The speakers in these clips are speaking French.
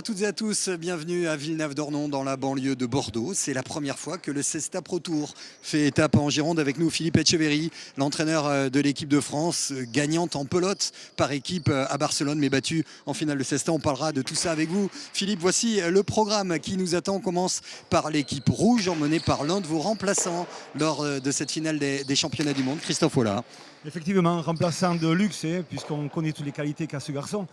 à toutes et à tous, bienvenue à Villeneuve-d'Ornon dans la banlieue de Bordeaux. C'est la première fois que le Cesta Pro Tour fait étape en Gironde avec nous Philippe Etcheverry, l'entraîneur de l'équipe de France, gagnante en pelote par équipe à Barcelone mais battue en finale de Cesta. On parlera de tout ça avec vous. Philippe, voici le programme qui nous attend. On commence par l'équipe rouge emmenée par l'un de vos remplaçants lors de cette finale des championnats du monde, Christophe Ola. Effectivement, remplaçant de luxe, puisqu'on connaît toutes les qualités qu'a ce garçon.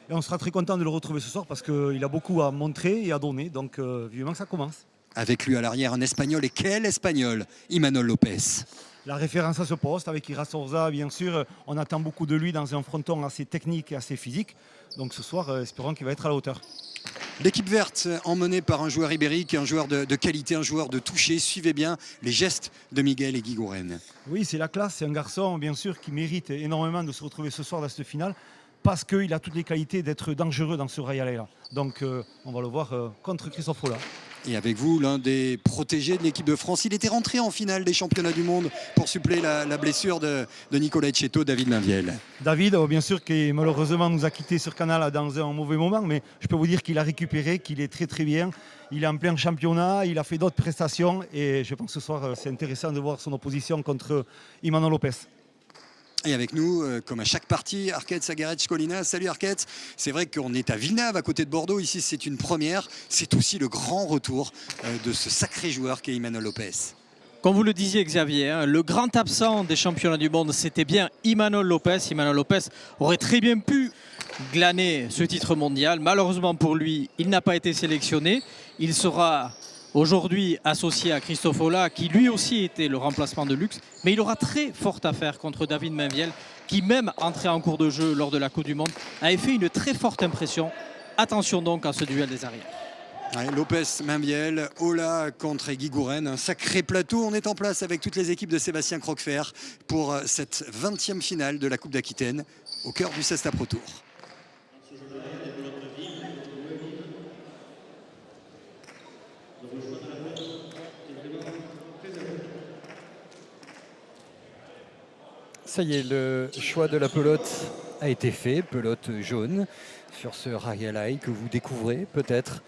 Et on sera très content de le retrouver ce soir parce qu'il a beaucoup à montrer et à donner. Donc, vivement que ça commence. Avec lui à l'arrière, un Espagnol. Et quel Espagnol, Imanol Lopez. La référence à ce poste, avec Ira Sorza, bien sûr, on attend beaucoup de lui dans un fronton assez technique et assez physique. Donc ce soir, espérons qu'il va être à la hauteur. L'équipe verte emmenée par un joueur ibérique, un joueur de qualité, un joueur de toucher. Suivez bien les gestes de Miguel Eguiguren. Oui, c'est la classe. C'est un garçon, bien sûr, qui mérite énormément de se retrouver ce soir dans cette finale parce qu'il a toutes les qualités d'être dangereux dans ce Rail-là. Donc on va le voir contre Christophe Ola. Et avec vous, l'un des protégés de l'équipe de France. Il était rentré en finale des championnats du monde pour suppléer la blessure de Nicolas Etcheto, David Mainviel. David, bien sûr, qui malheureusement nous a quittés sur Canal dans un mauvais moment, mais je peux vous dire qu'il a récupéré, qu'il est très très bien. Il est en plein championnat, il a fait d'autres prestations et je pense que ce soir, c'est intéressant de voir son opposition contre Imanol Lopez. Et avec nous, comme à chaque partie, Arket Sagaret-Skolina. Salut Arket. C'est vrai qu'on est à Villeneuve, à côté de Bordeaux. Ici, c'est une première. C'est aussi le grand retour de ce sacré joueur qu'est Imanol Lopez. Comme vous le disiez Xavier, le grand absent des championnats du monde, c'était bien Imanol Lopez. Imanol Lopez aurait très bien pu glaner ce titre mondial. Malheureusement pour lui, il n'a pas été sélectionné. Il sera aujourd'hui associé à Christophe Ola, qui lui aussi était le remplacement de luxe. Mais il aura très forte affaire contre David Mainviel, qui même entré en cours de jeu lors de la Coupe du Monde, avait fait une très forte impression. Attention donc à ce duel des arrières. Ouais, Lopez, Mainviel, Ola contre Eguiguren, un sacré plateau. On est en place avec toutes les équipes de Sébastien Croquefer pour cette 20e finale de la Coupe d'Aquitaine au cœur du Cesta Pro Tour. Ça y est, le choix de la pelote a été fait, pelote jaune sur ce Rail que vous découvrez peut-être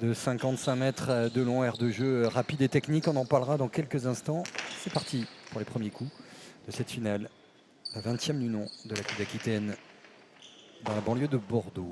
de 55 mètres de long, aire de jeu rapide et technique. On en parlera dans quelques instants. C'est parti pour les premiers coups de cette finale, la 20e du nom de la Coupe d'Aquitaine dans la banlieue de Bordeaux.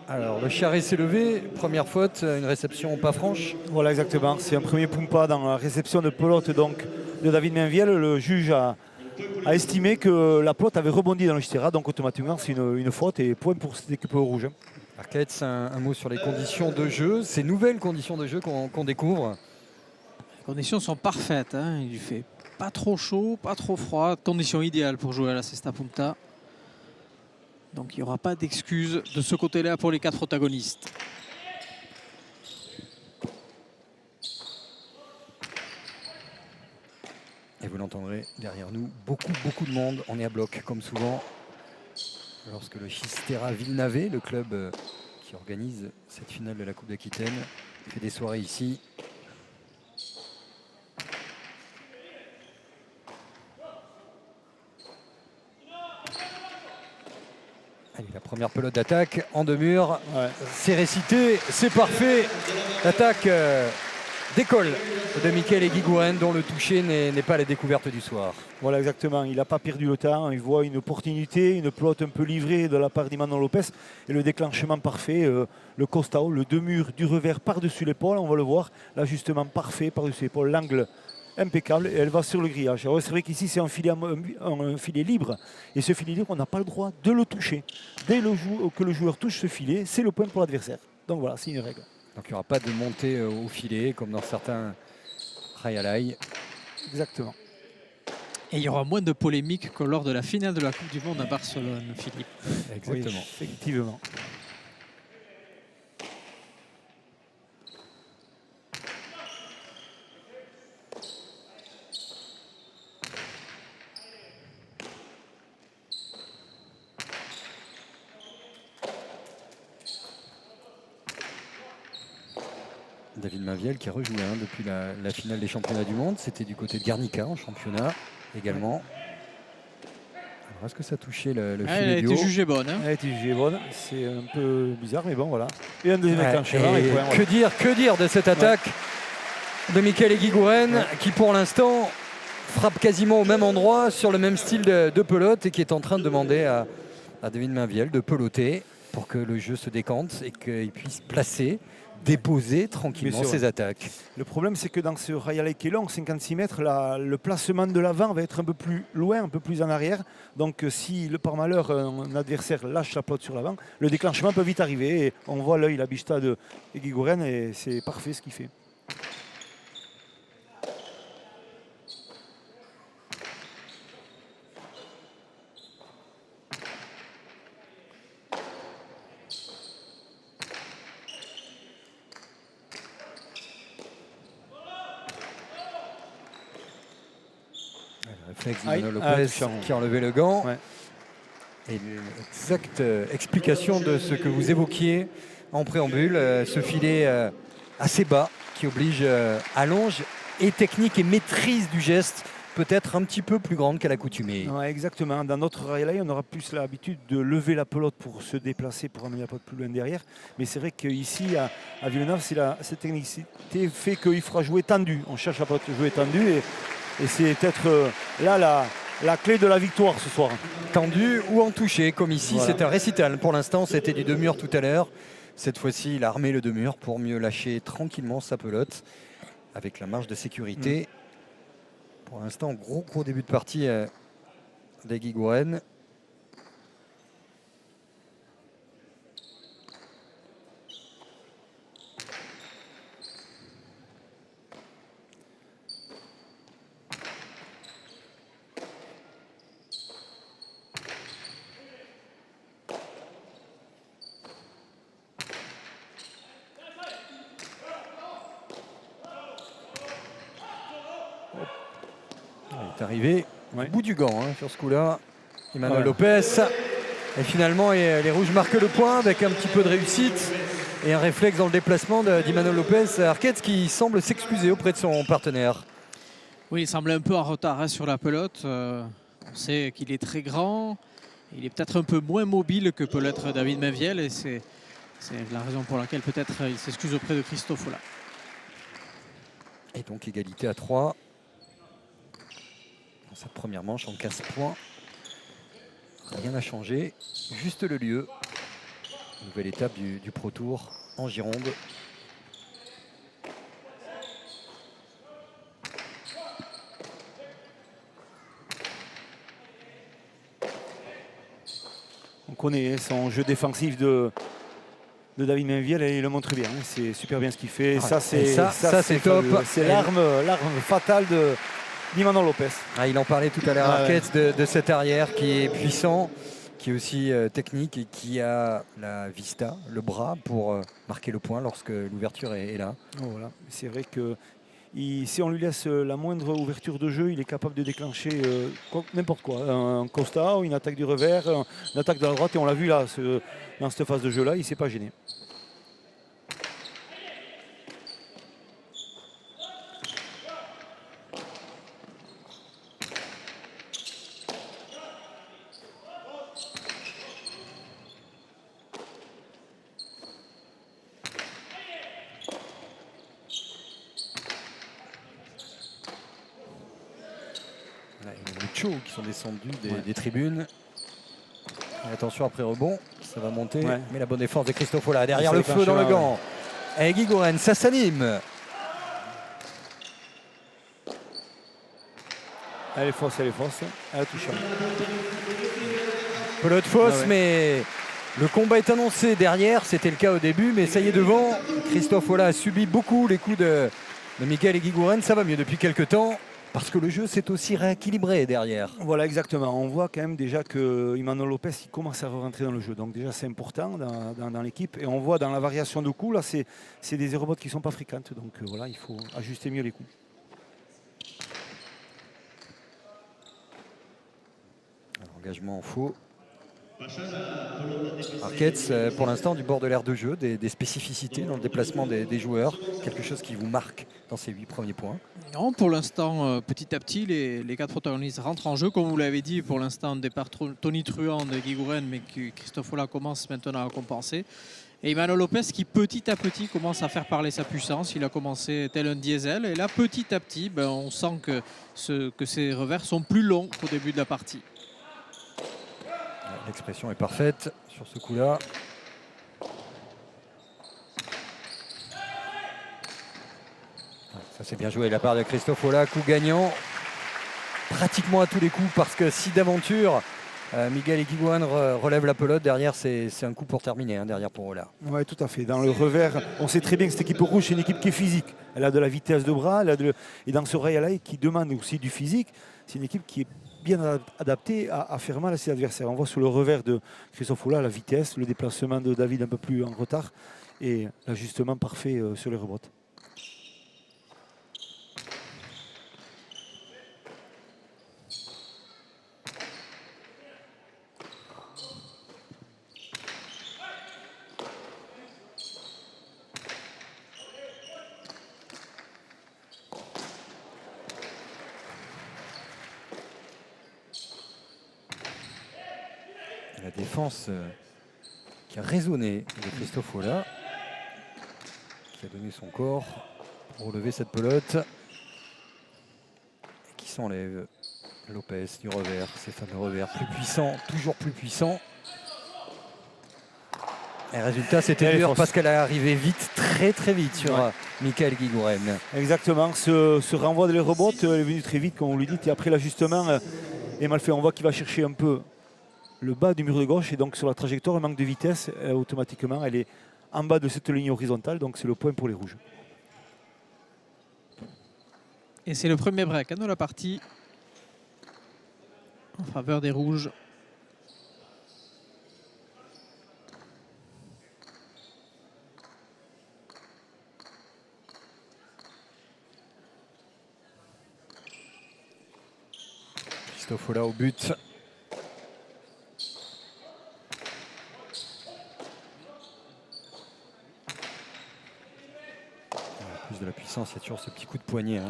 Alors le charret s'est levé, première faute, une réception pas franche. Voilà exactement, c'est un premier pumpa dans la réception de pelote donc, de David Mainviel. Le juge a estimé que la pelote avait rebondi dans le Chitera, donc automatiquement c'est une faute et point pour cette équipe rouge. Arquette, un mot sur les conditions de jeu, ces nouvelles conditions de jeu qu'on découvre. Les conditions sont parfaites, il ne fait pas trop chaud, pas trop froid, conditions idéales pour jouer à la Cesta Punta. Donc il n'y aura pas d'excuses de ce côté-là pour les 4 protagonistes. Et vous l'entendrez derrière nous, beaucoup de monde. On est à bloc comme souvent lorsque le Chistera Villeneuve, le club qui organise cette finale de la Coupe d'Aquitaine, fait des soirées ici. Allez, la première pelote d'attaque en deux murs, c'est récité, c'est parfait. L'attaque d'école de Michael Eguiguren, dont le toucher n'est pas la découverte du soir. Voilà exactement, il n'a pas perdu le temps, il voit une opportunité, une pelote un peu livrée de la part d'Imanol Lopez et le déclenchement parfait, le costao, le deux murs du revers par-dessus l'épaule, on va le voir, l'ajustement parfait par-dessus l'épaule, l'angle impeccable et elle va sur le grillage. Alors c'est vrai qu'ici c'est un filet libre et ce filet libre on n'a pas le droit de le toucher. Dès que le joueur touche ce filet, c'est le point pour l'adversaire. Donc voilà, c'est une règle. Donc il n'y aura pas de montée au filet comme dans certains Rail. Exactement. Et il y aura moins de polémiques que lors de la finale de la Coupe du Monde à Barcelone, Philippe. Exactement. Oui, effectivement. David Mainviel qui a rejoué depuis la finale des championnats du monde. C'était du côté de Guernica en championnat également. Alors, est-ce que ça a touché le Elle filet a du été haut? jugée bonne. Elle a été jugée bonne. C'est un peu bizarre, mais bon, voilà. Et un deuxième Ouais, déclenchement. et et point, que voilà. dire de cette attaque de Michael Eguiguren qui pour l'instant frappe quasiment au même endroit sur le même style de pelote et qui est en train de demander à David Mainviel de peloter pour que le jeu se décante et qu'il puisse placer, déposer tranquillement Bien sûr, ses attaques. Le problème, c'est que dans ce Royal qui est long, 56 mètres, le placement de l'avant va être un peu plus loin, un peu plus en arrière. Donc, si par malheur un adversaire lâche la pelote sur l'avant, le déclenchement peut vite arriver. Et on voit l'œil, la bicheta de Eguiguren et c'est parfait ce qu'il fait. Le réflexe Aïe, d'Imanol Lopez touchant. qui a enlevé le gant. Ouais. Et l'exacte explication de ce que vous évoquiez en préambule, ce filet assez bas qui oblige allonge et technique et maîtrise du geste peut-être un petit peu plus grande qu'à l'accoutumée. Ouais, exactement. Dans notre rail, on aura plus l'habitude de lever la pelote pour se déplacer, pour amener la pelote plus loin derrière. Mais c'est vrai qu'ici, à Villeneuve, cette technicité fait qu'il fera jouer tendu. On cherche la pelote jouer tendue et c'est peut-être là la clé de la victoire ce soir. Tendu ou en touché, comme ici, Voilà. c'est un récital. Pour l'instant, c'était du deux-murs tout à l'heure. Cette fois-ci, il a armé le deux-murs pour mieux lâcher tranquillement sa pelote avec la marge de sécurité. Pour l'instant, gros début de partie d'Eguiguren. Il est arrivé au bout du gant sur ce coup-là. Imanol Lopez. Et finalement, les Rouges marquent le point avec un petit peu de réussite et un réflexe dans le déplacement d'Imanol Lopez. Arquette qui semble s'excuser auprès de son partenaire. Oui, il semble un peu en retard sur la pelote. On sait qu'il est très grand. Il est peut-être un peu moins mobile que peut l'être David Mainviel. Et c'est la raison pour laquelle peut-être il s'excuse auprès de Christophe Ola. Et donc égalité à 3. Dans cette première manche en 15 points. Rien n'a changé. Juste le lieu. Nouvelle étape du Pro Tour en Gironde. On connaît son jeu défensif de David Mainviel et il le montre bien. C'est super bien ce qu'il fait. Ah, C'est top. C'est l'arme fatale d'Imanol Lopez. Ah, il en parlait tout à l'heure, Ah, Arquette, de cet arrière qui est puissant, qui est aussi technique et qui a la vista, le bras pour marquer le point lorsque l'ouverture est là. Oh, voilà. C'est vrai que si on lui laisse la moindre ouverture de jeu, il est capable de déclencher n'importe quoi. Un Costa, une attaque du revers, une attaque de la droite. Et on l'a vu là, dans cette phase de jeu-là, il ne s'est pas gêné. Là, il y a les Cho qui sont descendus des tribunes. Et attention après rebond, ça va monter. Ouais. Mais la bonne défense de Christophe Ola. Derrière Ça le feu dans le déclenche, gant. Et Eguiguren, ça s'anime. Elle est fausse. Elle a touché. Pelote fausse, Ah ouais. mais le combat est annoncé derrière. C'était le cas au début, mais ça y est devant. Christophe Ola a subi beaucoup les coups de Michael Eguiguren. Ça va mieux depuis quelques temps, parce que le jeu s'est aussi rééquilibré derrière. Voilà, exactement. On voit quand même déjà que Imanol Lopez il commence à rentrer dans le jeu. Donc déjà, c'est important dans l'équipe. Et on voit dans la variation de coups, là, c'est des aérobots qui ne sont pas fréquentes. Donc voilà, il faut ajuster mieux les coups. Alors, engagement en faux. Arquette, pour l'instant, du bord de l'aire de jeu, des spécificités dans le déplacement des joueurs, quelque chose qui vous marque dans ces 8 premiers points? Non, pour l'instant, petit à petit, les 4 protagonistes rentrent en jeu. Comme vous l'avez dit, pour l'instant, départ Tony Truant de Guy Gouren, mais que Christophe Ola commence maintenant à compenser. Et Emmanuel Lopez qui petit à petit commence à faire parler sa puissance. Il a commencé tel un diesel. Et là, petit à petit, on sent que ses revers sont plus longs qu'au début de la partie. L'expression est parfaite sur ce coup-là. Ça c'est bien joué de la part de Christophe Ola, coup gagnant pratiquement à tous les coups, parce que si d'aventure Miguel Eguiguren relève la pelote, derrière c'est un coup pour terminer, derrière pour Ola. Oui, tout à fait. Dans le revers, on sait très bien que cette équipe rouge, c'est une équipe qui est physique. Elle a de la vitesse de bras, et dans ce Rail qui demande aussi du physique, c'est une équipe qui est bien adaptée à faire mal à ses adversaires. On voit sur le revers de Christophe Ola la vitesse, le déplacement de David un peu plus en retard et l'ajustement parfait sur les rebotes. La défense qui a résonné de Christophe Ola, qui a donné son corps pour relever cette pelote, et qui s'enlève. Lopez du revers, ces fameux revers plus puissants, toujours plus puissants. Et résultat, c'était dur parce qu'elle est arrivée vite, très très vite sur Mikael Eguiguren. Exactement, ce renvoi de rebotes est venu très vite, comme vous le dites, et après l'ajustement est mal fait. On voit qu'il va chercher un peu le bas du mur de gauche, et donc sur la trajectoire, un manque de vitesse, automatiquement, elle est en bas de cette ligne horizontale, donc c'est le point pour les rouges. Et c'est le premier break de la partie en faveur des rouges. Christophe Ola au but. Plus de la puissance, il y a toujours ce petit coup de poignet.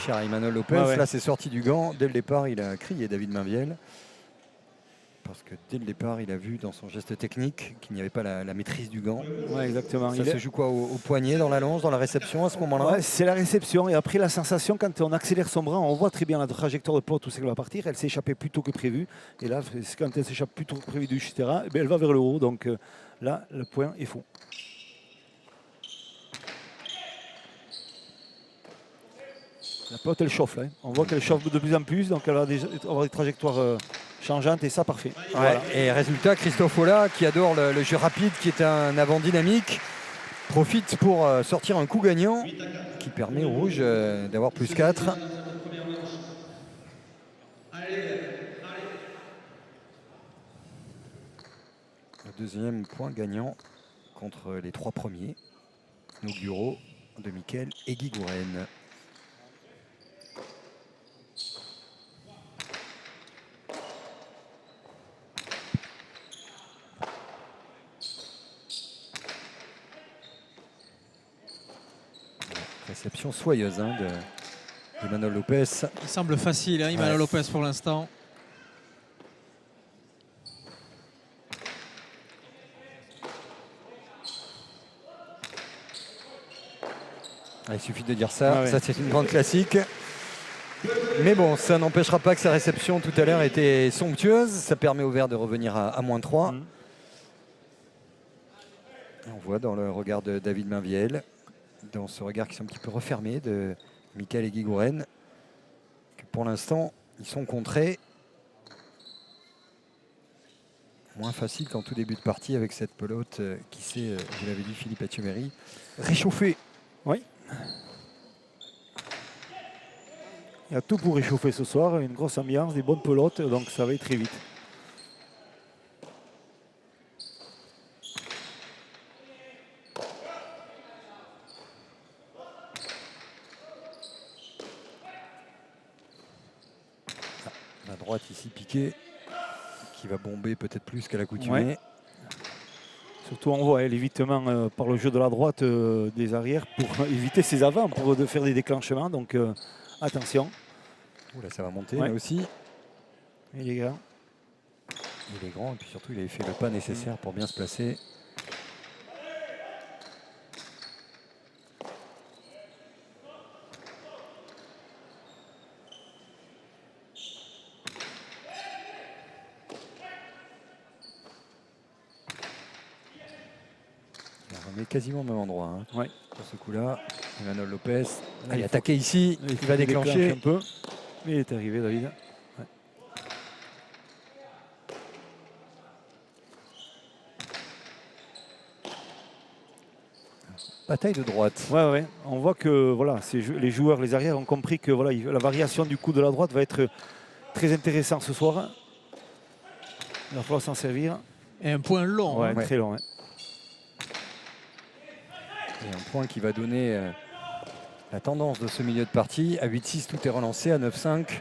Cher Emmanuel Lopez, là c'est sorti du gant. Dès le départ, il a crié David Mainviel. Parce que dès le départ, il a vu dans son geste technique qu'il n'y avait pas la maîtrise du gant. Ouais, exactement. Ça se joue quoi, au poignet, dans la lance, dans la réception à ce moment-là? C'est la réception. Et après, la sensation, quand on accélère son bras, on voit très bien la trajectoire de pelote où c'est qu'elle va partir. Elle s'est échappée plus tôt que prévu. Et là, quand elle s'échappe plus tôt que prévu du etc., elle va vers le haut. Donc là, le point est faux. La pelote, elle chauffe. Là, on voit qu'elle chauffe de plus en plus. Donc elle va avoir des trajectoires changeantes. Et ça, parfait. Voilà. Et résultat, Christophe Ola, qui adore le jeu rapide, qui est un avant dynamique, profite pour sortir un coup gagnant qui permet aux rouges d'avoir plus 4. Le deuxième point gagnant contre les 3 premiers inauguraux de Mikael Eguiguren. Réception soyeuse de Emmanuel Lopez. Il semble facile, Emmanuel Lopez pour l'instant. Il suffit de dire ça, ça c'est une grande classique. Mais bon, ça n'empêchera pas que sa réception tout à l'heure était somptueuse. Ça permet au vert de revenir à -3. On voit dans le regard de David Mainviel, dans ce regard qui est un petit peu refermé de Mikael Eguiguren, que pour l'instant, ils sont contrés. Moins facile qu'en tout début de partie avec cette pelote qui s'est, je l'avais dit, Philippe Etcheverry, réchauffée. Oui. Il y a tout pour réchauffer ce soir, une grosse ambiance, des bonnes pelotes, donc ça va aller très vite. La droite ici piquée, qui va bomber peut-être plus qu'à l'accoutumée. Surtout on voit l'évitement par le jeu de la droite des arrières pour éviter ses avants, pour faire des déclenchements. Donc attention. Oula, ça va monter Ouais. là aussi. Et les gars. Il est grand et puis surtout il avait fait le pas nécessaire pour bien se placer. On est quasiment au même endroit. Hein. Ouais. Pour ce coup-là, Emmanuel Lopez. il Il faut- attaqué ici, il va déclenche déclencher. un peu. Il est arrivé, David. Ouais. Bataille de droite. Ouais. On voit que voilà, les joueurs, les arrières ont compris que voilà, la variation du coup de la droite va être très intéressante ce soir. Il va falloir s'en servir. Et un point long. Ouais, hein. très long. Ouais. Et un point qui va donner la tendance de ce milieu de partie. À 8-6, tout est relancé. À 9-5.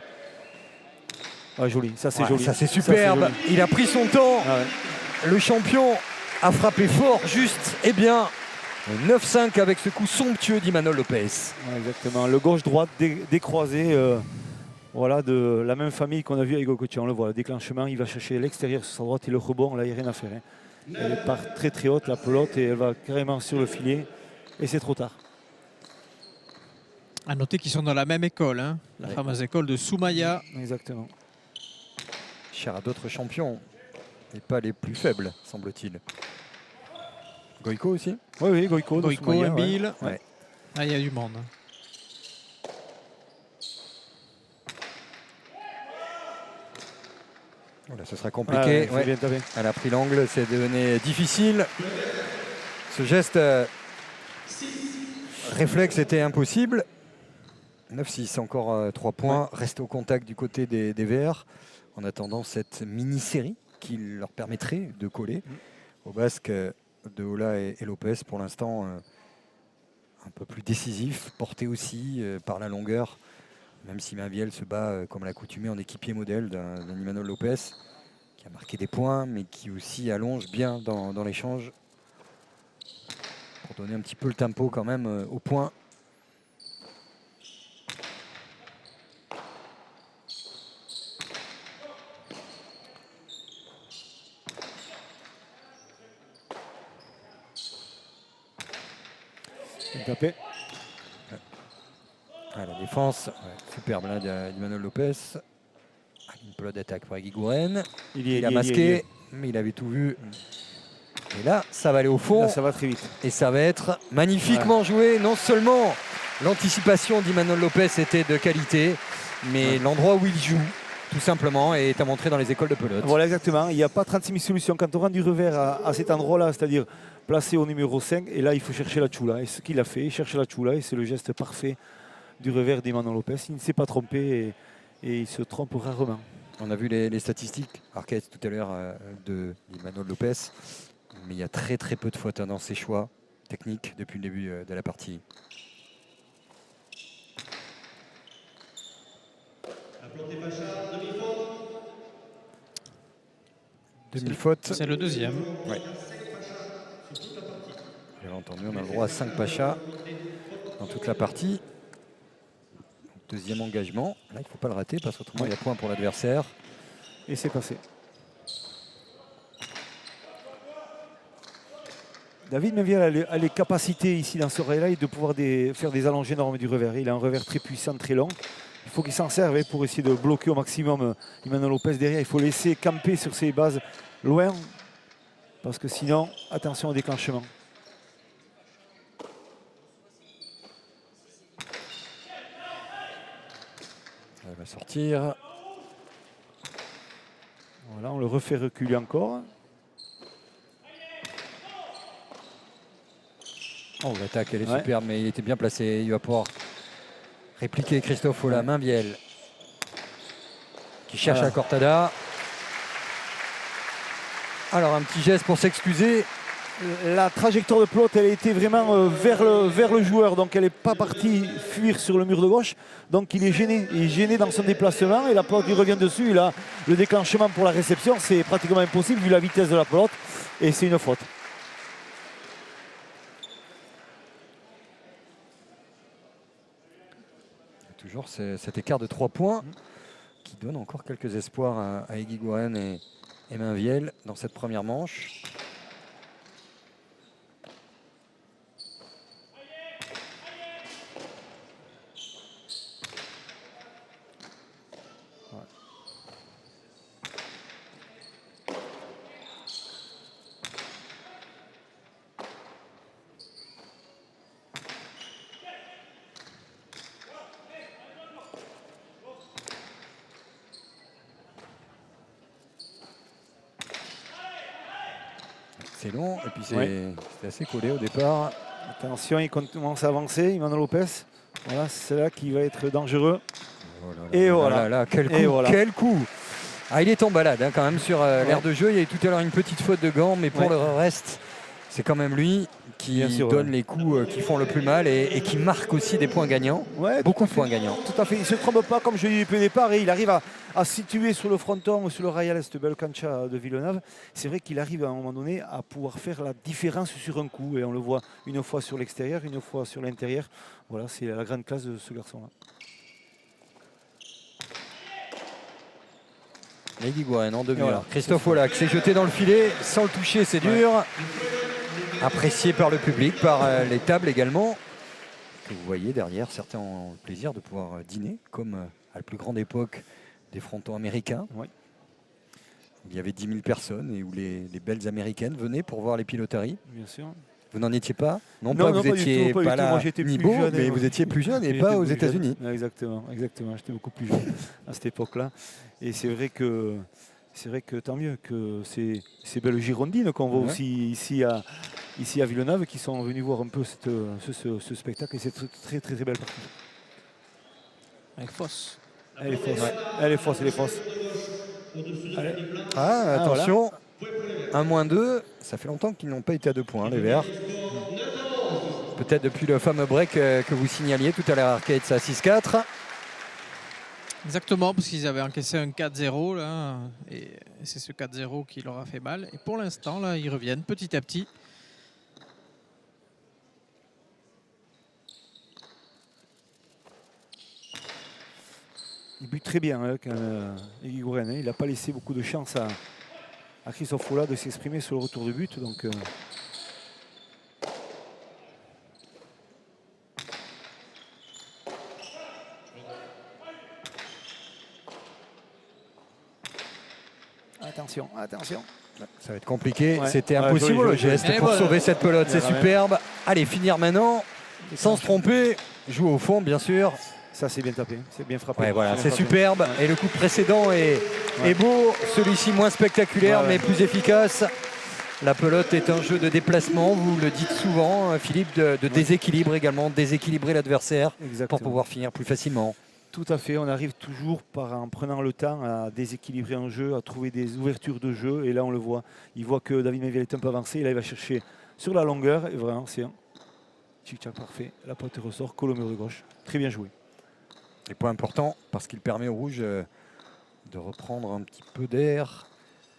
Ah, joli, ça c'est Ouais, joli. ça c'est Ça, superbe. joli. Il a pris son temps. Ah ouais. Le champion a frappé fort, juste et bien. 9-5 avec ce coup somptueux d'Emmanuel Lopez. Ouais, exactement. Le gauche-droite décroisé. Voilà, de la même famille qu'on a vu avec Gokotia. On le voit, le déclenchement, il va chercher l'extérieur sur sa droite et le rebond, là, il n'y a rien à faire. Hein. Elle part très très haute, la pelote, et elle va carrément sur le filet. Et c'est trop tard. À noter qu'ils sont dans la même école, hein, la Ouais. fameuse école de Soumaya. Exactement. Cher à d'autres champions, et pas les plus faibles, semble-t-il. Goïko aussi. Oui, Goïko, Goïko, Soumaya, Emile. ouais. Ah, il y a du monde. Voilà, ce sera Ouais, compliqué. c'est Ouais. bien tapé. Elle a pris l'angle, c'est devenu difficile. Ce geste réflexe était impossible. 9-6, encore 3 points. Reste au contact du côté des Verts en attendant cette mini-série qui leur permettrait de coller au basque de Ola et Lopez. Pour l'instant, un peu plus décisif, porté aussi par la longueur, même si Maviel se bat comme l'accoutumée en équipier modèle d'un Emmanuel Lopez qui a marqué des points, mais qui aussi allonge bien dans l'échange pour donner un petit peu le tempo quand même au point. Bien tapé. Ah, la défense, superbe là d'Emmanuel Lopez. Ah, une pelote d'attaque pour Guy Gouren. Il a masqué, mais il avait tout vu. Et là, ça va aller au fond. Là, ça va très vite. Et ça va être magnifiquement joué. Non seulement l'anticipation d'Emmanuel Lopez était de qualité, mais l'endroit où il joue, tout simplement, est à montrer dans les écoles de pelote. Voilà, exactement. Il n'y a pas 36 000 solutions. Quand on rend du revers à cet endroit-là, c'est-à-dire placé au numéro 5, et là, il faut chercher la chula. Et ce qu'il a fait, il cherche la chula, et c'est le geste parfait du revers d'Emmanuel Lopez. Il ne s'est pas trompé et il se trompe rarement. On a vu les statistiques, Arquette tout à l'heure, d'Emmanuel Lopez. Mais il y a très très peu de fautes dans ses choix techniques depuis le début de la partie. Demi-faute. C'est le deuxième. Ouais. Vous avez entendu, on a le droit à 5 pachas dans toute la partie. Donc, deuxième engagement. Là, il ne faut pas le rater parce qu'autrement, il y a point pour l'adversaire. Et c'est passé. David Menviel a les capacités ici dans ce relais de pouvoir faire des allongés énormes du revers. Il a un revers très puissant, très long. Il faut qu'il s'en serve pour essayer de bloquer au maximum Emmanuel Lopez derrière. Il faut laisser camper sur ses bases loin parce que sinon, attention au déclenchement. Elle va sortir. Voilà, on le refait reculer encore. Oh, l'attaque, elle est Ouais. superbe, mais il était bien placé. Il va pouvoir répliquer Christophe Ola, main bielle, qui cherche Voilà. à Cortada. Alors, un petit geste pour s'excuser. La trajectoire de pelote, elle a été vraiment vers le joueur, donc elle n'est pas partie fuir sur le mur de gauche. Donc il est gêné, dans son déplacement et la pelote lui revient dessus. Et là, le déclenchement pour la réception, c'est pratiquement impossible vu la vitesse de la pelote et c'est une faute. toujours cet écart de 3 points qui donne encore quelques espoirs à Eguiguren et Mainviel dans cette première manche. C'est long et puis c'est assez collé au départ. Attention, il commence à avancer, Imanol Lopez. Voilà, c'est là qui va être dangereux. Oh là là, Et là voilà. là là, quel coup, Et voilà. quel coup. Ah, il est en balade hein, quand même sur l'aire de jeu. Il y a eu tout à l'heure une petite faute de gants, mais pour le reste, c'est quand même lui qui donne les coups qui font le plus mal et qui marque aussi des points gagnants. Ouais, beaucoup de points gagnants. Tout à fait. Il ne se trompe pas, comme je l'ai dit depuis le départ, et il arrive à situer sur le fronton, sur le Rayal, cette belle cancha de Villeneuve. C'est vrai qu'il arrive à un moment donné à pouvoir faire la différence sur un coup. Et on le voit une fois sur l'extérieur, une fois sur l'intérieur. Voilà, c'est la grande classe de ce garçon-là. Eguiguren en demi. Voilà. Christophe Olah qui s'est jeté dans le filet sans le toucher, c'est dur. Apprécié par le public, par les tables également. Que vous voyez derrière, certains ont le plaisir de pouvoir dîner, comme à la plus grande époque des frontons américains. Oui. Il y avait 10 000 personnes et où les belles américaines venaient pour voir les pilotaries. Bien sûr. Vous n'en étiez pas? Non, Non, vous pas étiez du tout, pas du tout. là Moi, j'étais ni plus beau, jeune, mais vous étiez plus jeune et J'étais pas aux plus jeune. États-Unis. Exactement, j'étais beaucoup plus jeune à cette époque-là. Et c'est vrai que tant mieux que ces belles girondines qu'on voit aussi ici à Villeneuve qui sont venus voir un peu ce spectacle et cette très très très belle partie. Avec Foss. Elle est fausse. Ouais. Elle est fausse, elle est fausse. Allez. Ah, attention, voilà. 1-2, ça fait longtemps qu'ils n'ont pas été à 2 points, les Verts. Peut-être depuis le fameux break que vous signaliez tout à l'heure, Arcade, à 6-4. Exactement, parce qu'ils avaient encaissé un 4-0 là, et c'est ce 4-0 qui leur a fait mal. Et pour l'instant, là, ils reviennent petit à petit. Il bute très bien, Eguiguren. Il n'a pas laissé beaucoup de chance à Christophe Olah de s'exprimer sur le retour de but. Donc, attention, attention. Ça va être compliqué, Ouais. c'était impossible joli, le geste joli. pour Et sauver cette pelote, c'est Voilà, superbe. Allez, finir maintenant, sans se tromper, jouer au fond bien sûr. Ça, c'est bien tapé, c'est bien frappé. Ouais, voilà, bien c'est frappé. superbe. Et le coup précédent est beau, celui-ci moins spectaculaire mais plus efficace. La pelote est un jeu de déplacement, vous le dites souvent, Philippe, de déséquilibre également, déséquilibrer l'adversaire pour pouvoir finir plus facilement. Tout à fait, on arrive toujours en prenant le temps à déséquilibrer un jeu, à trouver des ouvertures de jeu. Et là, on le voit. Il voit que David Mainviel est un peu avancé. Et là, il va chercher sur la longueur. Et vraiment, c'est un tic-tac parfait. La pote ressort, colle au mur de gauche. Très bien joué. Et point important, parce qu'il permet au rouge de reprendre un petit peu d'air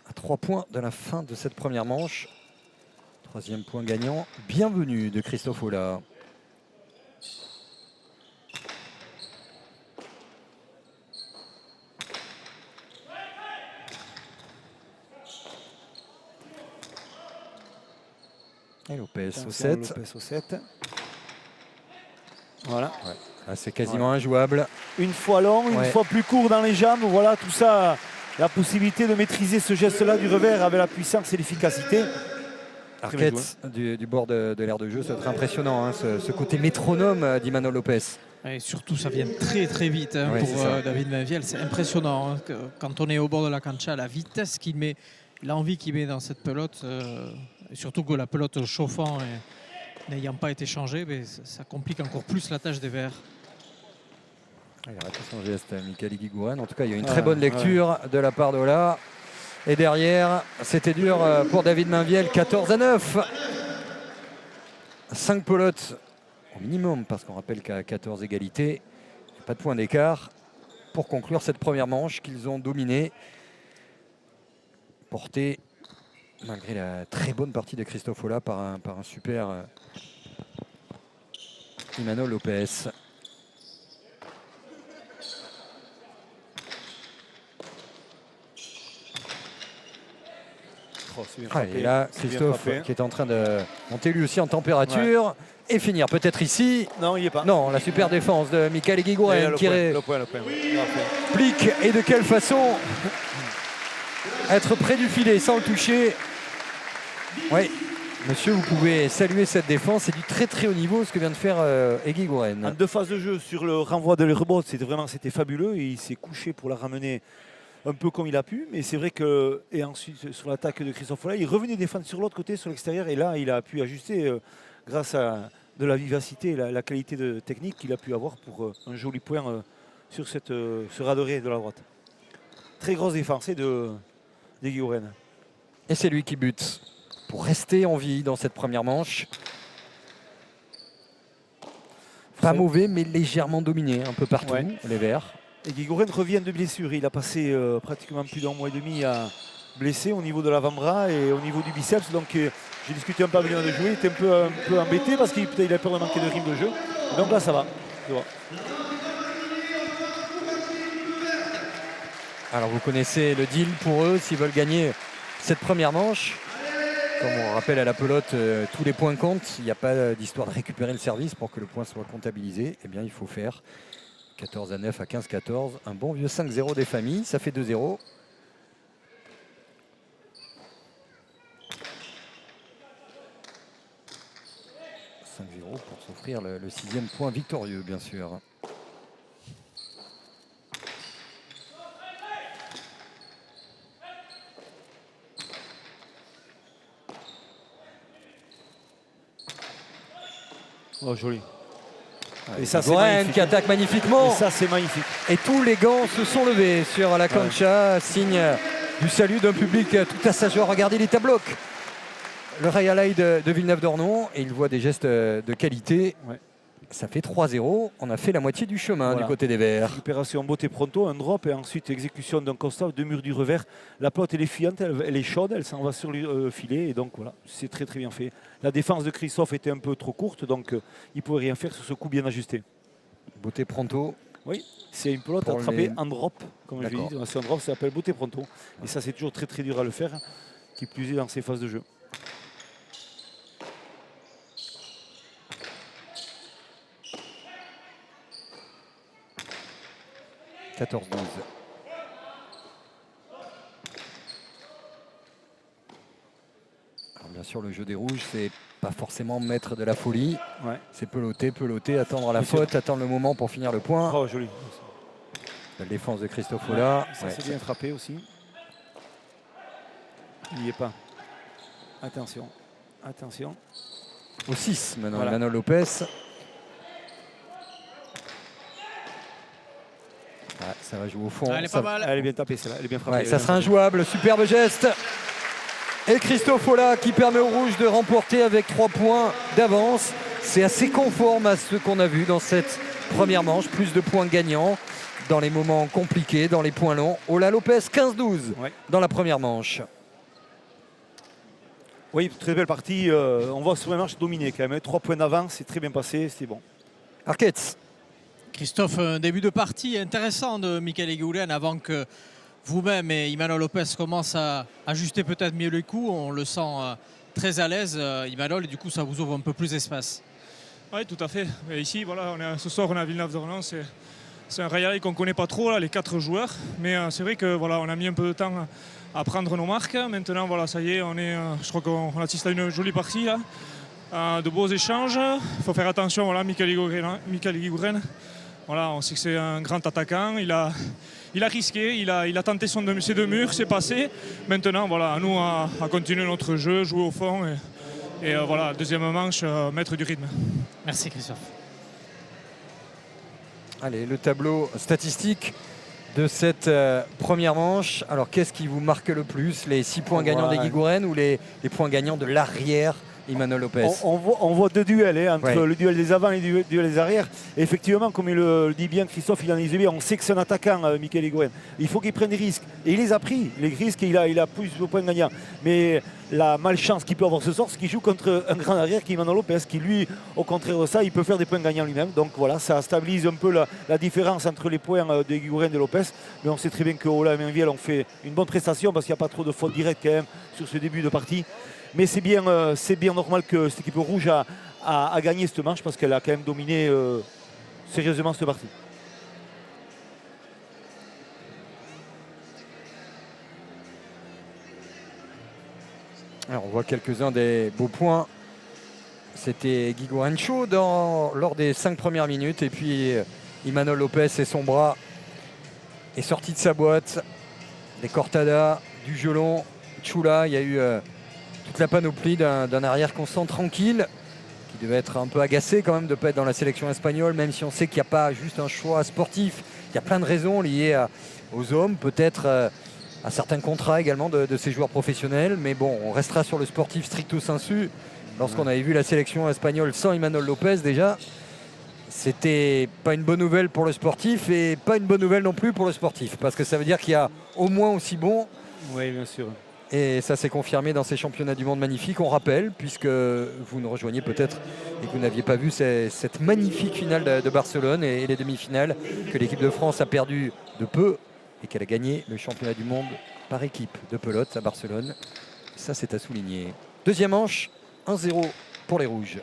à 3 points de la fin de cette première manche. 3e point gagnant. Bienvenue de Christophe Olah. Et Lopez au 7. Lopez au 7. Voilà. Ouais. Là, c'est quasiment injouable. Une fois long, une fois plus court dans les jambes. Voilà, tout ça, la possibilité de maîtriser ce geste-là du revers avec la puissance et l'efficacité. Arquette du bord de l'aire de jeu, c'est très impressionnant, hein, ce côté métronome d'Imanol Lopez. Et surtout, ça vient très très vite Ouais, pour David Mainviel. C'est impressionnant hein, quand on est au bord de la cancha, la vitesse qu'il met, l'envie qu'il met dans cette pelote. Et surtout que la pelote chauffant et n'ayant pas été changée, mais ça complique encore plus la tâche des Verts. Il a raté son geste, Michael Eguiguren. En tout cas, il y a une très bonne lecture de la part d'Olah. Et derrière, c'était dur pour David Mainviel, 14-9. 5 pelotes au minimum, parce qu'on rappelle qu'à 14 égalités, pas de point d'écart pour conclure cette première manche qu'ils ont dominée. Portée, malgré la très bonne partie de Christophe Olah, par un super Imanol Lopez. c'est bien Ah, frappé. et là, C'est bien Christophe frappé. qui est en train de monter lui aussi en température et finir peut-être ici. Non, il n'y est pas. Non, la super défense de Michael Et là, Eguiguren le qui point, le point, le point. réplique. Et de quelle façon être près du filet sans le toucher. Oui, monsieur, vous pouvez saluer cette défense. C'est du très très haut niveau ce que vient de faire En Eguiguren. 2 phases de jeu sur le renvoi de rebond, c'était fabuleux et il s'est couché pour la ramener un peu comme il a pu. Mais c'est vrai que, et ensuite sur l'attaque de Christophe Folla, il revenait défendre sur l'autre côté, sur l'extérieur, et là il a pu ajuster grâce à de la vivacité et la qualité de technique qu'il a pu avoir pour un joli point sur ce radeau de la droite. Très grosse défense d'Eguiguren. Et c'est lui qui bute pour rester en vie dans cette première manche. Pas mauvais, mais légèrement dominé un peu partout, Ouais. les Verts. Eguiguren revient de blessure. Il a passé pratiquement plus d'1 mois et demi à blessé au niveau de l'avant-bras et au niveau du biceps. Donc j'ai discuté un peu avec lui de jouer. Il était un peu embêté parce qu'il a peur de manquer de rythme de jeu. Et donc là, ça va. Alors vous connaissez le deal pour eux s'ils veulent gagner cette première manche. Comme on rappelle à la pelote, tous les points comptent. Il n'y a pas d'histoire de récupérer le service pour que le point soit comptabilisé. Eh bien, il faut faire 14-9 à 15-14. Un bon vieux 5-0 des familles. Ça fait 2-0. Pour s'offrir le 6e point victorieux, bien sûr. Oh, joli. Et ça, c'est magnifique. Qui attaque magnifiquement. Et ça, c'est magnifique. Et tous les gants se sont levés sur la cancha, signe du salut d'un public tout à sa joie. Regardez les tableaux. Le Royal Eye de Villeneuve-d'Ornon, et il voit des gestes de qualité. Ouais. Ça fait 3-0. On a fait la moitié du chemin du côté des Verts. Récupération beauté pronto, un drop et ensuite exécution d'un constat, 2 murs du revers. La pelote elle est fuyante, elle est chaude, elle s'en va sur le filet et donc voilà, c'est très très bien fait. La défense de Christophe était un peu trop courte, donc il ne pouvait rien faire sur ce coup bien ajusté. Beauté pronto. Oui, c'est une pelote attrapée en drop, comme je l'ai dit. C'est un drop, ça s'appelle beauté pronto. Et ça, c'est toujours très très dur à le faire, qui plus est dans ces phases de jeu. « 14-12. » Alors bien sûr, le jeu des rouges, c'est pas forcément mettre de la folie. Ouais. C'est peloter, attendre la faute, attendre le moment pour finir le point. Oh, joli. La défense de Christophe Folla. Ça, c'est bien frappé aussi. Il n'y est pas. Attention. Attention. Au 6 maintenant, voilà. Emmanuel Lopez. Ah, ça va jouer au fond. Elle est pas mal. Elle est bien tapée, celle-là. Elle est bien frappée. Ouais, ça sera injouable. Superbe geste. Et Christophe Folla qui permet aux Rouges de remporter avec 3 points d'avance. C'est assez conforme à ce qu'on a vu dans cette première manche. Plus de points gagnants dans les moments compliqués, dans les points longs. Ola Lopez 15-12 dans la première manche. Oui, très belle partie. On voit sur la manche dominée quand même. 3 points d'avance, c'est très bien passé, c'est bon. Arquette. Christophe, un début de partie intéressant de Michael Eguiguren avant que vous-même et Imanol Lopez commencent à ajuster peut-être mieux les coups. On le sent très à l'aise, Imanol, et du coup ça vous ouvre un peu plus d'espace. Oui, tout à fait. Et ici, voilà, ce soir on est à Villeneuve-d'Ornon. C'est un Royal Eye qu'on ne connaît pas trop, là, les 4 joueurs. Mais c'est vrai que voilà, on a mis un peu de temps à prendre nos marques. Maintenant, voilà, ça y est, je crois qu'on assiste à une jolie partie là, de beaux échanges. Il faut faire attention, voilà, Michael Eguiguren. Voilà, on sait que c'est un grand attaquant. Il a risqué, il a tenté ses 2 murs, c'est passé. Maintenant, voilà, à nous à continuer notre jeu, jouer au fond et voilà, deuxième manche, mettre du rythme. Merci Christophe. Allez, le tableau statistique de cette première manche. Alors, qu'est-ce qui vous marque le plus? Les 6 points gagnants d'Eguiguren ou les points gagnants de l'arrière Emmanuel Lopez. On voit deux duels entre Ouais. le duel des avants et le duel des arrières. Et effectivement, comme il le dit bien Christophe, il en est bien. On sait que c'est un attaquant, Michael Higuaín. Il faut qu'il prenne des risques. Et il les a pris, les risques, et il a plus de points gagnants. Mais la malchance qu'il peut avoir ce soir, c'est qu'il joue contre un grand arrière qui est Emmanuel Lopez, qui lui, au contraire de ça, il peut faire des points gagnants lui-même. Donc voilà, ça stabilise un peu la différence entre les points de Higuaín et de Lopez. Mais on sait très bien que Ola et Mainviel ont fait une bonne prestation parce qu'il n'y a pas trop de fautes directes quand même sur ce début de partie. Mais c'est bien normal que cette équipe rouge a gagné cette manche parce qu'elle a quand même dominé sérieusement cette partie. Alors, on voit quelques-uns des beaux points. C'était Guigo Ancho lors des 5 premières minutes. Et puis Emmanuel Lopez et son bras est sorti de sa boîte. Des cortadas, du violon, Chula. Il y a eu toute la panoplie d'un arrière constant tranquille qui devait être un peu agacé quand même de ne pas être dans la sélection espagnole, même si on sait qu'il n'y a pas juste un choix sportif. Il y a plein de raisons liées aux hommes, peut-être à certains contrats également de ces joueurs professionnels. Mais bon, on restera sur le sportif stricto sensu. Lorsqu'on avait vu la sélection espagnole sans Emmanuel Lopez, déjà, c'était pas une bonne nouvelle pour le sportif et pas une bonne nouvelle non plus pour le sportif. Parce que ça veut dire qu'il y a au moins aussi bon. Oui, bien sûr. Et ça s'est confirmé dans ces championnats du monde magnifiques. On rappelle, puisque vous nous rejoignez peut-être et que vous n'aviez pas vu cette magnifique finale de Barcelone et les demi-finales, que l'équipe de France a perdu de peu et qu'elle a gagné le championnat du monde par équipe de pelote à Barcelone. Ça, c'est à souligner. Deuxième manche, 1-0 pour les Rouges.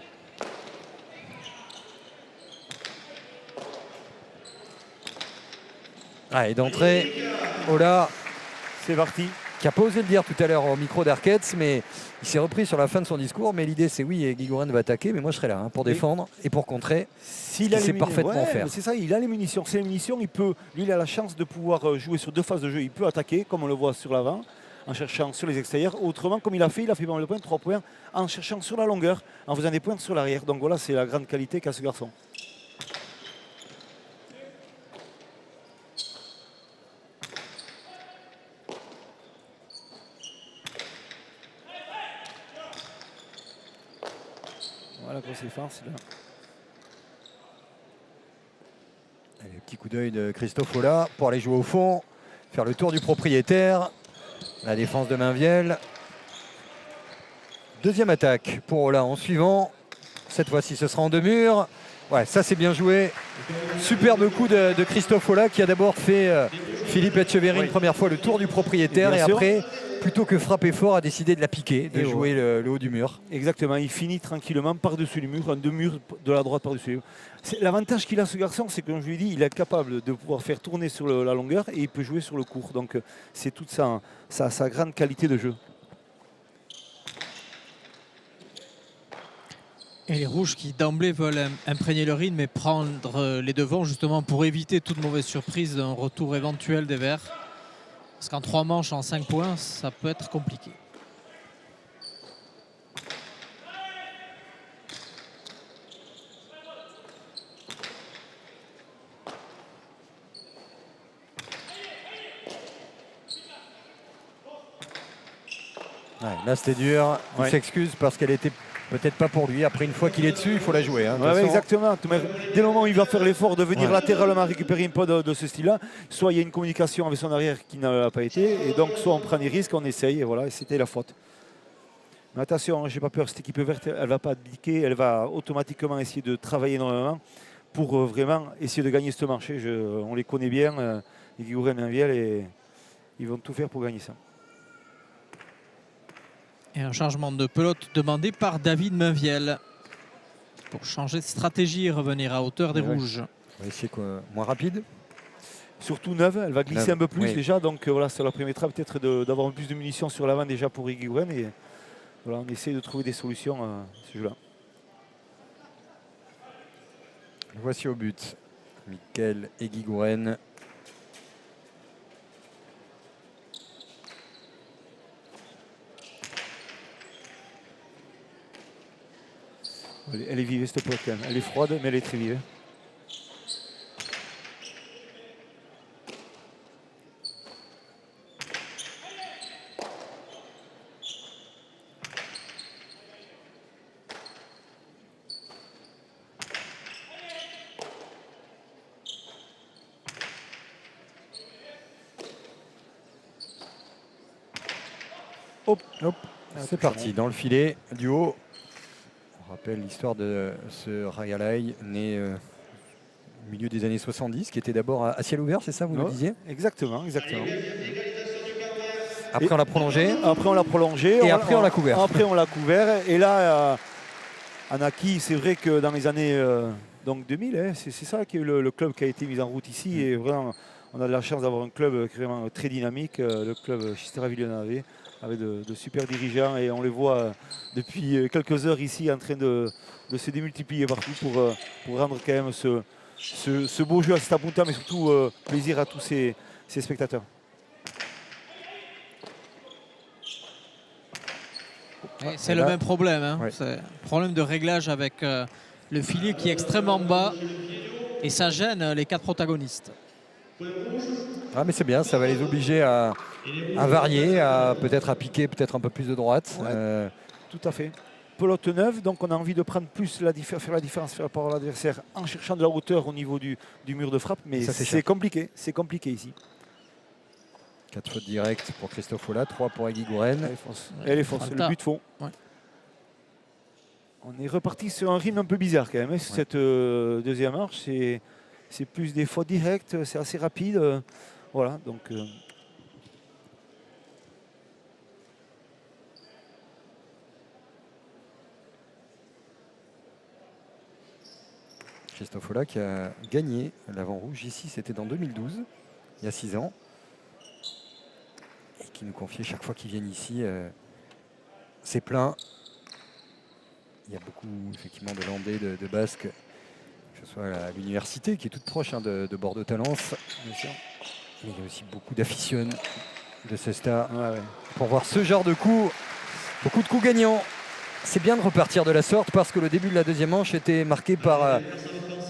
Et d'entrée, Ola, c'est parti. Qui n'a pas osé le dire tout à l'heure au micro d'Arquette, mais il s'est repris sur la fin de son discours. Mais l'idée, c'est oui, Guigouren va attaquer, mais moi je serai là pour défendre et pour contrer. Il sait parfaitement faire. C'est ça, il a les munitions. C'est les munitions, lui, il a la chance de pouvoir jouer sur deux phases de jeu. Il peut attaquer, comme on le voit sur l'avant, en cherchant sur les extérieurs. Autrement, comme il a fait pas mal de points, 3 points, en cherchant sur la longueur, en faisant des points sur l'arrière. Donc voilà, c'est la grande qualité qu'a ce garçon. Voilà, grosse défense là. Allez, petit coup d'œil de Christophe Ola pour aller jouer au fond, faire le tour du propriétaire. La défense de Mainviel. Deuxième attaque pour Ola en suivant. Cette fois-ci, ce sera en deux murs. Ouais, ça c'est bien joué. Superbe coup de Christophe Ola qui a d'abord fait Philippe Etcheverry une première fois le tour du propriétaire et après, plutôt que frapper fort, a décidé de la piquer, de jouer le haut du mur. Exactement, il finit tranquillement par-dessus le mur, un deux murs de la droite par-dessus. L'avantage qu'il a ce garçon, c'est que comme je lui ai dit, il est capable de pouvoir faire tourner sur la longueur et il peut jouer sur le court. Donc c'est toute sa grande qualité de jeu. Et les Rouges qui d'emblée veulent imprégner le rythme et prendre les devants justement pour éviter toute mauvaise surprise d'un retour éventuel des Verts. Parce qu'en 3 manches, en 5 points, ça peut être compliqué. Ouais, là c'était dur, il s'excuse parce qu'elle était peut-être pas pour lui. Après, une fois qu'il est dessus, il faut la jouer. Exactement. Dès le moment où il va faire l'effort de venir latéralement récupérer une pod de ce style-là, soit il y a une communication avec son arrière qui n'a pas été, et donc soit on prend des risques, on essaye, et voilà, et c'était la faute. Mais attention, j'ai pas peur, cette équipe verte, elle ne va pas abdiquer, elle va automatiquement essayer de travailler énormément pour vraiment essayer de gagner ce marché. On les connaît bien, les Guigouren et Mainviel, et ils vont tout faire pour gagner ça. Et un changement de pelote demandé par David Mainviel pour changer de stratégie et revenir à hauteur des Rouges. On va essayer quoi, moins rapide. Surtout neuve, elle va glisser un peu plus déjà, donc voilà, ça leur permettra peut-être d'avoir un peu plus de munitions sur l'avant déjà pour Higuaín, et voilà, on essaie de trouver des solutions à ce jeu-là. Voici au but Michael Higuaín. Elle est vive cette pote quand même. Elle est froide, mais elle est très vive. Hop. C'est parti, dans le filet, du haut. On rappelle l'histoire de ce Rayalai, né au milieu des années 70, qui était d'abord à ciel ouvert, c'est ça, vous le disiez? Exactement. Après, on l'a prolongé. Après, on l'a prolongé. Et après, on l'a couvert. Après, on l'a couvert. Et là, Anaki, c'est vrai que dans les années donc 2000, hein, c'est ça qui est le club qui a été mis en route ici. Et vraiment, on a de la chance d'avoir un club vraiment très dynamique, le club Chistera Villeneuve, avec de super dirigeants. Et on les voit depuis quelques heures ici en train de se démultiplier partout pour rendre quand même ce beau jeu à Sesta Punta, mais surtout plaisir à tous ces spectateurs. C'est le même problème. Hein. Ouais. C'est un problème de réglage avec le filet qui est extrêmement bas. Et ça gêne les 4 protagonistes. Ah, mais c'est bien, ça va les obliger à varier, peut-être à piquer peut-être un peu plus de droite. Ouais. Tout à fait. Pelote neuve, donc on a envie de prendre plus faire la différence par rapport à l'adversaire en cherchant de la hauteur au niveau du mur de frappe. Mais c'est compliqué ici. 4 fautes directes pour Christophe Ola, 3 pour Egui Gouren. Elle est fausse, le but fond. Ouais. On est reparti sur un rythme un peu bizarre quand même. Sur cette deuxième marche, c'est plus des fautes directes, c'est assez rapide. Voilà, donc... Christophe Ola qui a gagné l'avant rouge ici, c'était dans 2012, il y a 6 ans. Et qui nous confiait chaque fois qu'ils viennent ici, c'est plein. Il y a beaucoup effectivement de Landais, de Basques, que ce soit à l'université qui est toute proche de Bordeaux-Talence. Mais il y a aussi beaucoup d'aficionnes de Cesta pour voir ce genre de coups, beaucoup de coups gagnants. C'est bien de repartir de la sorte parce que le début de la deuxième manche était marqué par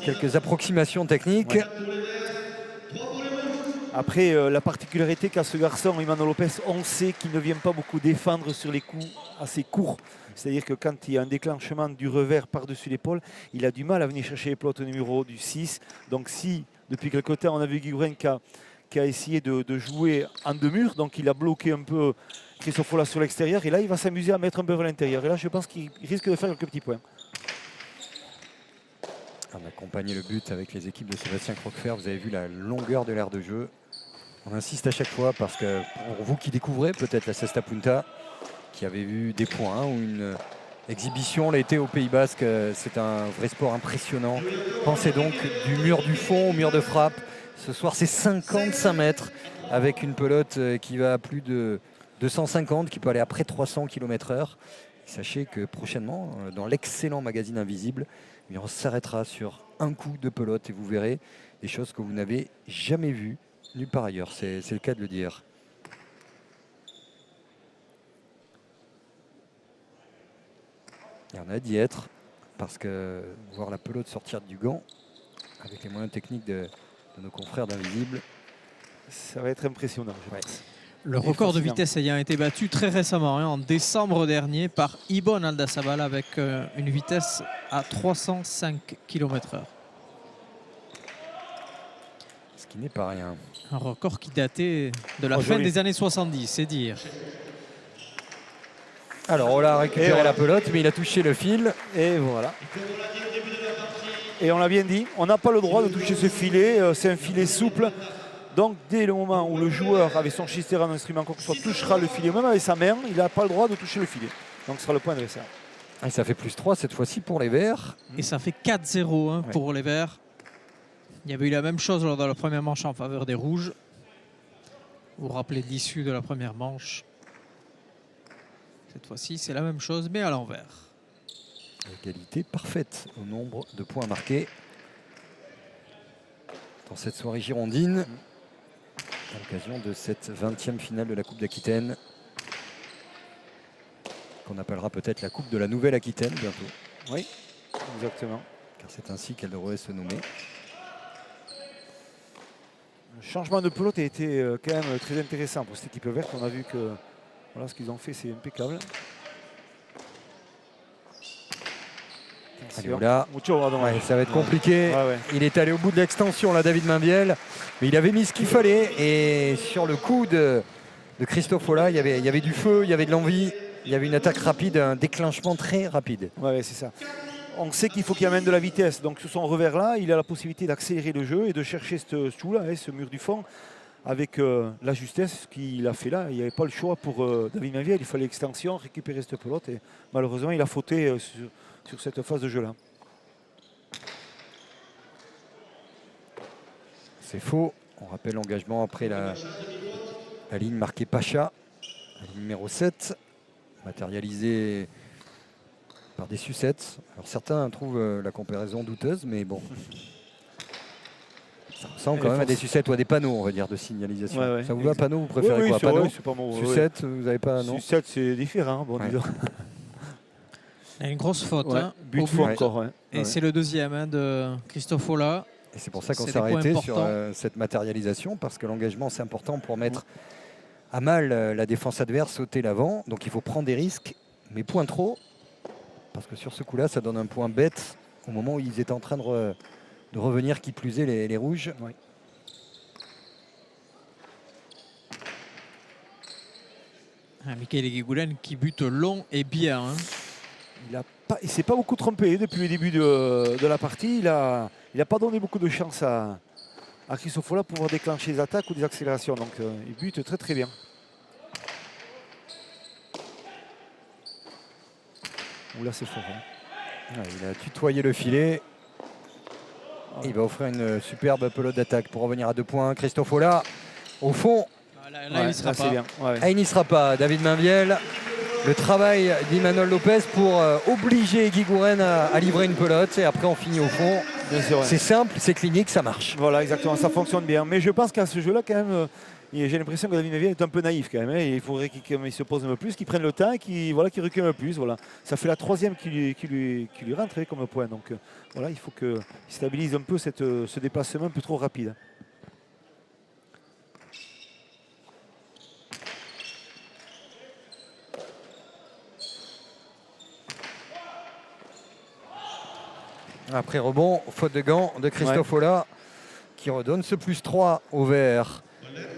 quelques approximations techniques. Ouais. Après, la particularité qu'a ce garçon, Imanol Lopez, on sait qu'il ne vient pas beaucoup défendre sur les coups assez courts. C'est-à-dire que quand il y a un déclenchement du revers par-dessus l'épaule, il a du mal à venir chercher les pelotes au numéro du 6. Donc si, depuis quelque temps, on a vu Guy Gouren qui a essayé de jouer en deux murs, donc il a bloqué un peu Christophe Ola sur l'extérieur, et là il va s'amuser à mettre un peu vers l'intérieur. Et là je pense qu'il risque de faire quelques petits points. On a accompagné le but avec les équipes de Sébastien Croquefer. Vous avez vu la longueur de l'aire de jeu. On insiste à chaque fois parce que pour vous qui découvrez peut-être la Cesta Punta, qui avez vu des points ou une exhibition l'été au Pays Basque, c'est un vrai sport impressionnant. Pensez donc du mur du fond au mur de frappe. Ce soir c'est 55 mètres avec une pelote qui va à plus de 250, qui peut aller à près de 300 km/h. Sachez que prochainement, dans l'excellent magazine Invisible, on s'arrêtera sur un coup de pelote et vous verrez des choses que vous n'avez jamais vues nulle part ailleurs. C'est le cas de le dire. Et on a d'y être parce que voir la pelote sortir du gant avec les moyens techniques de nos confrères d'Invisible, ça va être impressionnant. Je pense. Le record de vitesse ayant été battu très récemment, en décembre dernier, par Ibon Aldasabal avec une vitesse à 305 km/h. Ce qui n'est pas rien. Un record qui datait de la fin des années 70, c'est dire. Alors on a récupéré la pelote, mais il a touché le fil. Et voilà. Et on l'a bien dit, on n'a pas le droit de toucher ce filet, c'est un filet souple. Donc dès le moment où le joueur avec son Chistera en instrument quoi que ce soit touchera le filet, même avec sa main, il n'a pas le droit de toucher le filet. Donc ce sera le point adversaire. Et ça fait +3 cette fois-ci pour les Verts. Et ça fait 4-0 pour les Verts. Il y avait eu la même chose lors de la première manche en faveur des Rouges. Vous vous rappelez de l'issue de la première manche. Cette fois-ci, c'est la même chose, mais à l'envers. Égalité parfaite au nombre de points marqués dans cette soirée girondine, à l'occasion de cette 20e finale de la Coupe d'Aquitaine, qu'on appellera peut-être la Coupe de la Nouvelle-Aquitaine bientôt. Oui, exactement. Car c'est ainsi qu'elle devrait se nommer. Le changement de pelote a été quand même très intéressant pour cette équipe verte. On a vu que voilà, ce qu'ils ont fait, c'est impeccable. Allez, là, ouais, ça va être compliqué. Ouais. Il est allé au bout de l'extension, là, David Mainbiel. Mais il avait mis ce qu'il fallait. Et sur le coup de de Christophe Ola. Il y avait du feu, il y avait de l'envie, il y avait une attaque rapide, un déclenchement très rapide. Ouais, c'est ça. On sait qu'il faut qu'il amène de la vitesse. Donc sur son revers là, il a la possibilité d'accélérer le jeu et de chercher ce trou là, ce mur du fond, avec la justesse qu'il a fait là. Il n'y avait pas le choix pour David Mainviel. Il fallait extension, récupérer cette pelote. Et malheureusement, il a fauté sur cette phase de jeu là. C'est faux. On rappelle l'engagement après la ligne marquée Pacha, la ligne numéro 7, matérialisée par des sucettes. Alors certains trouvent la comparaison douteuse, mais bon. Ça ressemble quand même à des sucettes ou à des panneaux, on va dire, de signalisation. Ouais, ça vous va, panneau? Vous préférez quoi? C'est Panneau? c'est pas mon, Sucette, vous n'avez pas, non? Sucette, c'est différent. Bon, disons. Il y a une grosse faute. Ouais, Hein, but au faux but. encore. Ouais. Et Ouais. c'est le deuxième de Christophe Ola. Et c'est pour ça qu'on C'est s'est des points arrêté sur importants. cette matérialisation, parce que l'engagement, c'est important pour mettre à mal la défense adverse, sauter l'avant. Donc il faut prendre des risques, mais point trop, parce que sur ce coup-là, ça donne un point bête au moment où ils étaient en train de revenir, qui plus est, les rouges. Ouais. Michael Guigoulen qui bute long et bien. Hein. Il ne s'est pas beaucoup trompé depuis le début de la partie. Il a pas donné beaucoup de chance à Christophe Ola pour pouvoir déclencher des attaques ou des accélérations. Donc il bute très très bien. Oula, c'est fort. Hein. Ouais, il a tutoyé le filet. Et il va offrir une superbe pelote d'attaque pour revenir à 2 points. Christophe Ola, au fond. Là, Ouais, il ne sera là, c'est pas. bien. Ouais. Ah, il n'y sera pas. David Mainviel. Le travail d'Imanol Lopez pour obliger Guy Gouren à livrer une pelote. Et après, on finit au fond. Bien sûr, ouais. C'est simple, c'est clinique, ça marche. Voilà, exactement, ça fonctionne bien. Mais je pense qu'à ce jeu-là, quand même, j'ai l'impression que David Mainviel est un peu naïf quand même. Hein. Il faudrait qu'il se pose un peu plus, qu'il prenne le temps et qu'il recule un peu plus. Voilà. Ça fait la 3e qui lui rentre comme point. Donc voilà, il faut qu'il stabilise un peu ce déplacement un peu trop rapide. Après rebond, faute de gants de Christophe Ola qui redonne ce +3 au vert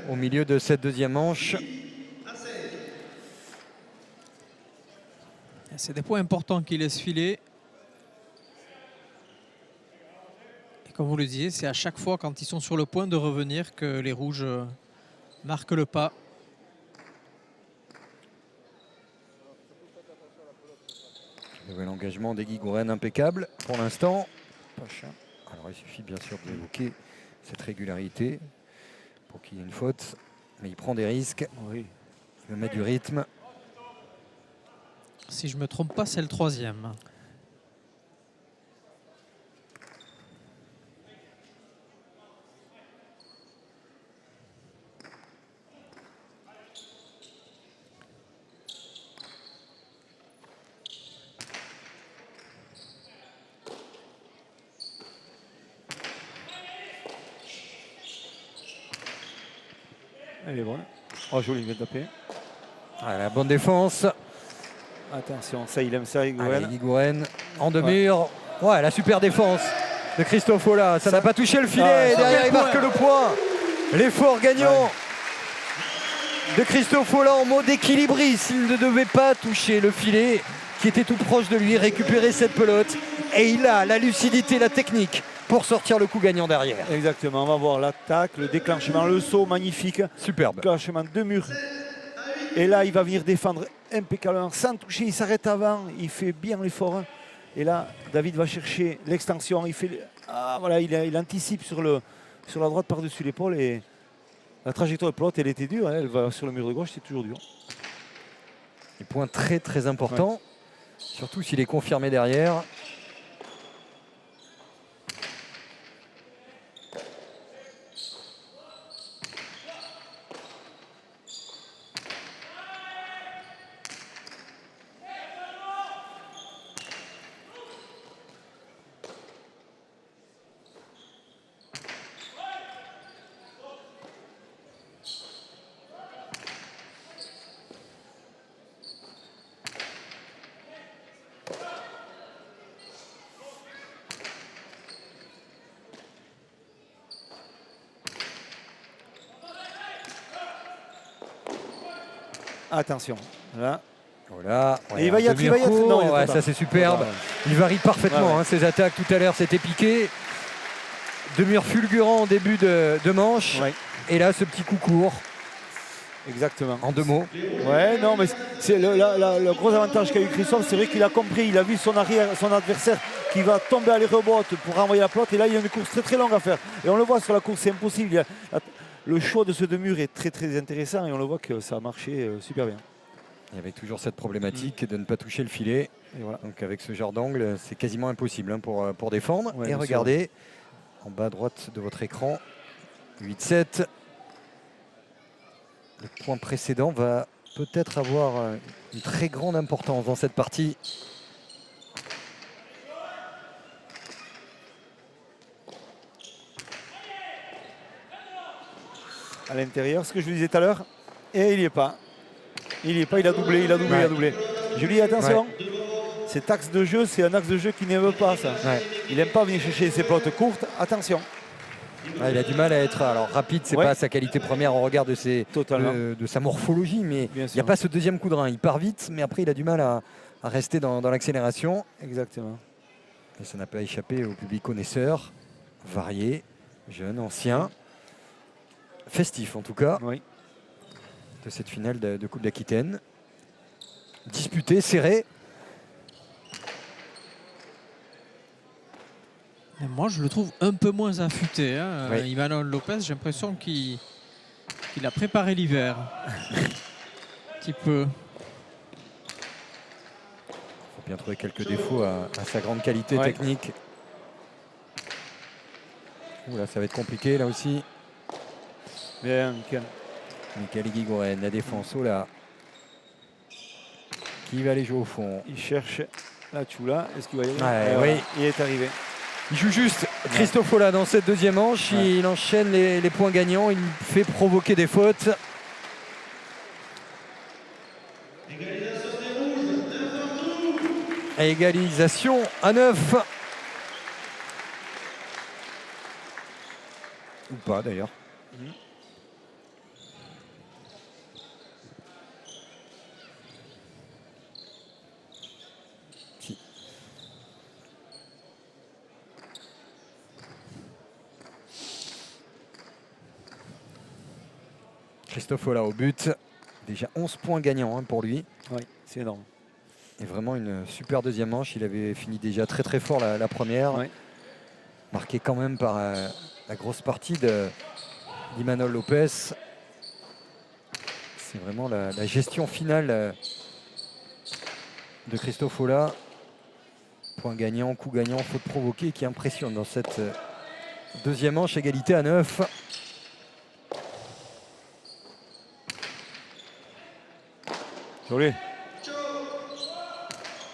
au milieu de cette deuxième manche. C'est des points importants qu'il laisse filer. Et comme vous le disiez, c'est à chaque fois quand ils sont sur le point de revenir que les rouges marquent le pas. Nouvel engagement des Guy Gouren impeccable pour l'instant. Alors il suffit bien sûr d'évoquer cette régularité pour qu'il y ait une faute. Mais il prend des risques, Oui. il veut mettre du rythme. Si je ne me trompe pas, c'est le 3e. Elle est bonne. Oh, joli, il vient de taper. Ah, la bonne défense. Attention, ça, il aime ça, Allez, Gouren. Guy Gouren en demi-mur. Ouais, la super défense de Christophe Ola. Ça n'a pas touché le filet. Ah, Derrière, il marque le point. L'effort gagnant de Christophe Ola en mode équilibriste. Il ne devait pas toucher le filet qui était tout proche de lui, récupérer cette pelote. Et il a la lucidité, la technique pour sortir le coup gagnant derrière. Exactement, on va voir l'attaque, le déclenchement, le saut magnifique. Superbe. Déclenchement de mur. Et là, il va venir défendre impeccablement sans toucher. Il s'arrête avant, il fait bien l'effort. Et là, David va chercher l'extension. Voilà, il anticipe sur la droite par-dessus l'épaule. Et la trajectoire de pelote, elle était dure. Hein, elle va sur le mur de gauche, c'est toujours dur. Des points très très importants. Surtout s'il est confirmé derrière. Attention. Là. Voilà. Et il va y être, il va y être. Demi-recours, Non, il y a ouais, pas. ça c'est superbe. Ouais. Il varie parfaitement, Ouais. hein, ses attaques. Tout à l'heure, c'était piqué. Demi-mur fulgurant en début de manche. Ouais, Et là, ce petit coup court, exactement. en 2 mots. Ouais, non, mais c'est le gros avantage qu'a eu Christophe, c'est vrai qu'il a compris, il a vu son adversaire qui va tomber à les rebottes pour renvoyer la pelote. Et là, il y a une course très très longue à faire. Et on le voit sur la course, c'est impossible. Le choix de ce demi-mur est très très intéressant et on le voit que ça a marché super bien. Il y avait toujours cette problématique de ne pas toucher le filet. Et voilà. Donc avec ce genre d'angle, c'est quasiment impossible hein, pour défendre. Ouais, et bien regardez, en bas à droite de votre écran, 8-7. Le point précédent va peut-être avoir une très grande importance dans cette partie. À l'intérieur, ce que je vous disais tout à l'heure, et il n'y est pas. Il n'y est pas, il a doublé, il a doublé, Ouais. il a doublé. Je lui dis attention, cet axe de jeu, c'est un axe de jeu qui n'aime pas ça. Ouais. Il n'aime pas venir chercher ses pelotes courtes, attention. Ouais, il a du mal à être alors rapide, c'est Ouais. pas sa qualité première en regard de, Totalement. de sa morphologie, mais Bien il n'y sûr. a pas ce deuxième coup de rein. Il part vite, mais après il a du mal à rester dans l'accélération. Exactement. Et ça n'a pas échappé au public connaisseur, varié, jeune, ancien, festif en tout cas, Oui. de cette finale de Coupe d'Aquitaine. Disputée, serrée. Et moi, je le trouve un peu moins affûté. Hein. Oui. Imanol Lopez, j'ai l'impression qu'il a préparé l'hiver. Un petit peu. Il faut bien trouver quelques défauts à sa grande qualité Ouais. technique. Oula, ça va être compliqué là aussi. Bien, nickel. Michael Guigouren, la défense, oh là. Qui va aller jouer au fond? Il cherche la Tchoula. Est-ce qu'il va y aller? Ouais, Et oui. Il est arrivé. Il joue juste Christophe Ola dans cette deuxième manche. Ouais. Il enchaîne les points gagnants. Il fait provoquer des fautes. Égalisation à 9. Ou pas d'ailleurs. Si. Christophe Ola au but. Déjà 11 points gagnants hein, pour lui. Oui, c'est énorme. Et vraiment une super deuxième manche. Il avait fini déjà très très fort la première. Ouais. Marqué quand même par la grosse partie d'Imanol Lopez. C'est vraiment la gestion finale de Christophe Ola. Point gagnant, coup gagnant, faute provoquée qui impressionne dans cette deuxième manche. Égalité à 9. Joli.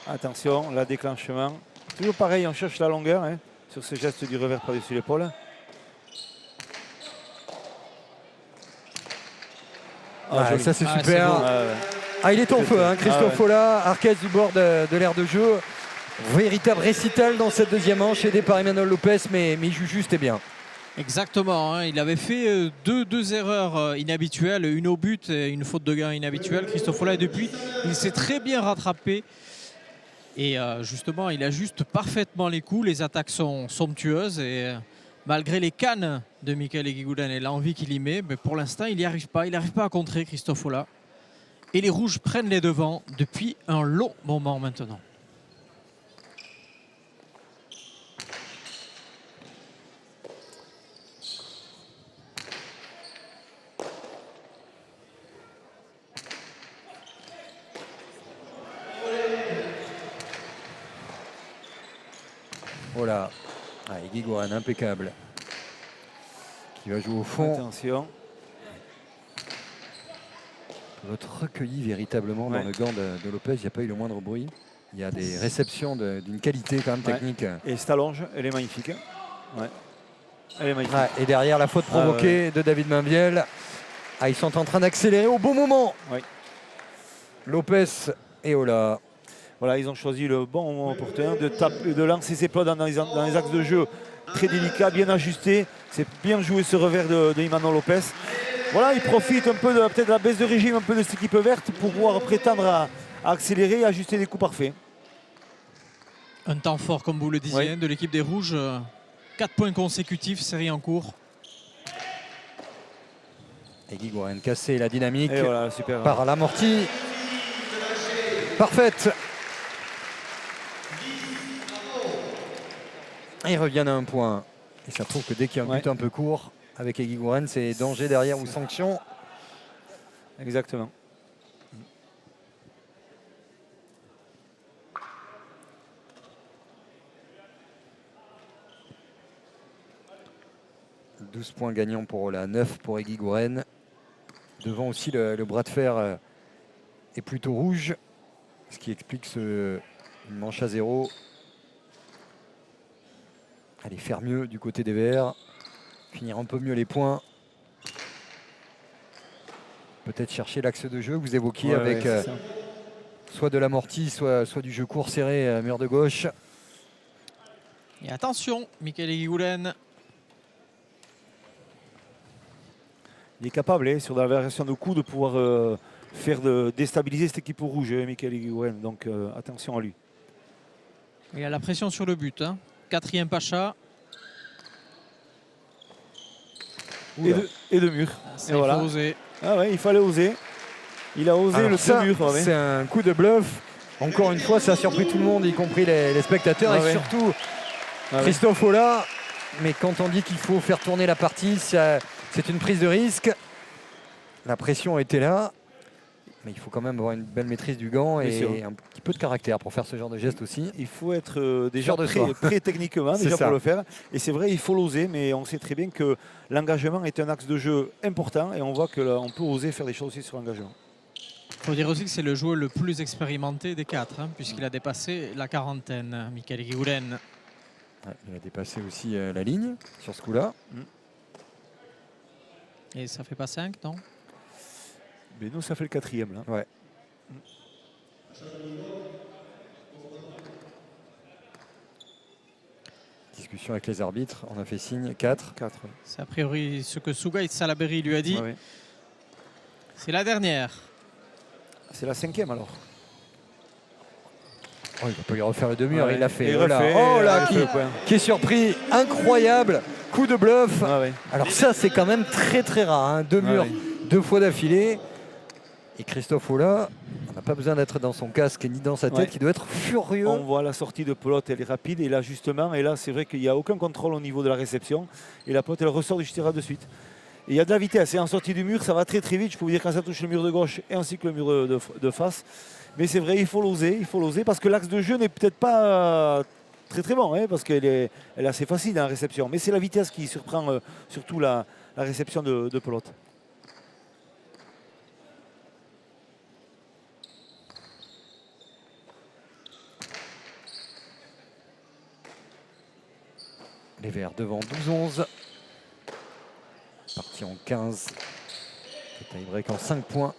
Attention, là, déclenchement. Toujours pareil, on cherche la longueur hein, sur ce geste du revers par-dessus l'épaule. Ah, joli. ça c'est Ah, c'est super. beau. Ah, il est en feu, hein, Christophe Ah, ouais. Ola, Arquez du bord de l'aire de jeu. Véritable récital dans cette deuxième manche, aidé par Imanol Lopez, mais il joue juste et bien. Exactement, hein. Il avait fait deux erreurs inhabituelles, une au but et une faute de gain inhabituelle. Christophe Ola, et depuis, il s'est très bien rattrapé. Et justement, il ajuste parfaitement les coups. Les attaques sont somptueuses. Et malgré les cannes de Michael Guigoulen et l'envie qu'il y met, mais pour l'instant, il n'y arrive pas. Il n'arrive pas à contrer Christophe Ola. Et les Rouges prennent les devants depuis un long moment maintenant. Voilà. Ah, et Guigouren, impeccable. Qui va jouer au fond. Attention. Peut être recueilli véritablement Ouais. dans le gant de Lopez. Il n'y a pas eu le moindre bruit. Il y a des réceptions d'une qualité quand même Ouais. technique. Et cette allonge, elle est magnifique. Ouais. Elle est magnifique. Ouais, et derrière la faute provoquée de David Mainviel. Ah, ils sont en train d'accélérer au bon moment. Oui. Lopez et Ola. Voilà, ils ont choisi le bon moment opportun de lancer ses plots dans les axes de jeu très délicats, bien ajustés. C'est bien joué ce revers de Imanol Lopez. voilà, il profite un peu de peut-être de la baisse de régime un peu de cette équipe verte pour pouvoir prétendre à accélérer et ajuster des coups parfaits. Un temps fort, comme vous le disiez, Oui. de l'équipe des Rouges. 4 points consécutifs, série en cours. Et Guigouren casser la dynamique Et voilà, super. par l'amorti. Parfaite. Il revient à un point. Et ça prouve que dès qu'il y a un but un peu court, avec Guigouren, c'est danger derrière ou sanction. Exactement. « 12 points gagnants pour la 9 pour Guigouren. Devant aussi, le bras de fer est plutôt rouge, ce qui explique une manche à 0. Allez, faire mieux du côté des Verts, finir un peu mieux les points. Peut-être chercher l'axe de jeu que vous évoquiez avec soit de l'amorti, soit du jeu court serré, mur de gauche. Et attention, Michael Guigouren. Il est capable, sur la variation de coups, de pouvoir déstabiliser cette équipe rouge, Michael Guigouren. Donc attention à lui. Il a la pression sur le but. 4e Pacha. Et de mur. Ça, Et il voilà. faut oser. Ah ouais, il fallait oser. Il a osé. Alors le ça, mur. c'est un coup de bluff. Encore une fois, ça a surpris tout le monde, y compris les spectateurs et surtout Christophe Ola. Mais quand on dit qu'il faut faire tourner la partie, c'est une prise de risque. La pression était là. Mais il faut quand même avoir une belle maîtrise du gant et un petit peu de caractère pour faire ce genre de geste aussi. Il faut être déjà prêt techniquement déjà ça. pour le faire. Et c'est vrai, il faut l'oser, mais on sait très bien que l'engagement est un axe de jeu important et on voit qu'on peut oser faire des choses aussi sur l'engagement. Il faut dire aussi que c'est le joueur le plus expérimenté des 4, puisqu'il a dépassé la quarantaine, Michael Guigouren. Ouais, il a dépassé aussi la ligne sur ce coup-là. Et ça fait pas 5, non? Mais nous, ça fait le 4e là. Ouais. Discussion avec les arbitres, on a fait signe 4. 4. C'est a priori ce que Sougaï Salaberry lui a dit. Ouais. C'est la dernière. C'est la 5e alors. Oh, il va pas lui refaire le demi-heure, Ouais. il l'a fait. Il Oh là, refait, oh là, il fait le point. qui est surpris. Incroyable coup de bluff. Ah ouais. Alors ça, c'est quand même très très rare. 2 murs, 2 fois d'affilée. Et Christophe Ola, on n'a pas besoin d'être dans son casque ni dans sa tête, qui doit être furieux. On voit la sortie de pelote, elle est rapide et l'ajustement. Et là, c'est vrai qu'il n'y a aucun contrôle au niveau de la réception. Et la pelote, elle ressort du tirage de suite. Et il y a de la vitesse. Et en sortie du mur, ça va très très vite. Je peux vous dire quand ça touche le mur de gauche et ainsi que le mur de face. Mais c'est vrai, il faut l'oser parce que l'axe de jeu n'est peut-être pas très très bon, parce qu'elle est assez facile en réception. Mais c'est la vitesse qui surprend surtout la réception de pelote. Les Verts devant 12-11. Parti en 15. Et tie-break en 5 points.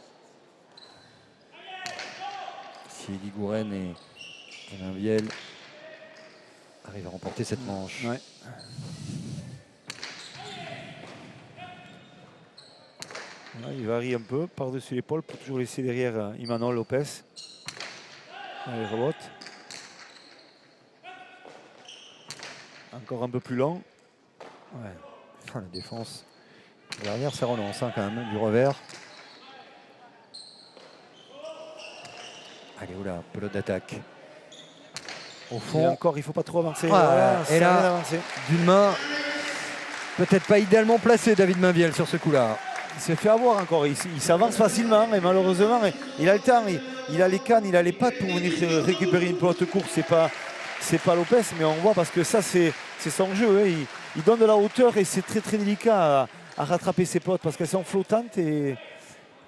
Si Guigouren et Mainviel arrivent à remporter cette manche. Ouais. Voilà, il varie un peu par-dessus l'épaule pour toujours laisser derrière Imanol Lopez. Allez, rebote. Encore un peu plus long. Ouais. La défense. Derrière, ça relance quand même, du revers. Allez, oula, pelote d'attaque. Au Et fond, encore, il ne faut pas trop avancer. Voilà, ça et là, vient d'avancer. d'une main, peut-être pas idéalement placé, David Mainviel, sur ce coup-là. Il s'est fait avoir encore. Il s'avance facilement et malheureusement, il a le temps. Il a les cannes, il a les pattes pour venir récupérer une pelote courte. C'est pas Lopez, mais on voit parce que ça, c'est son jeu. Il donne de la hauteur et c'est très très délicat à rattraper ses pelotes parce qu'elles sont flottantes et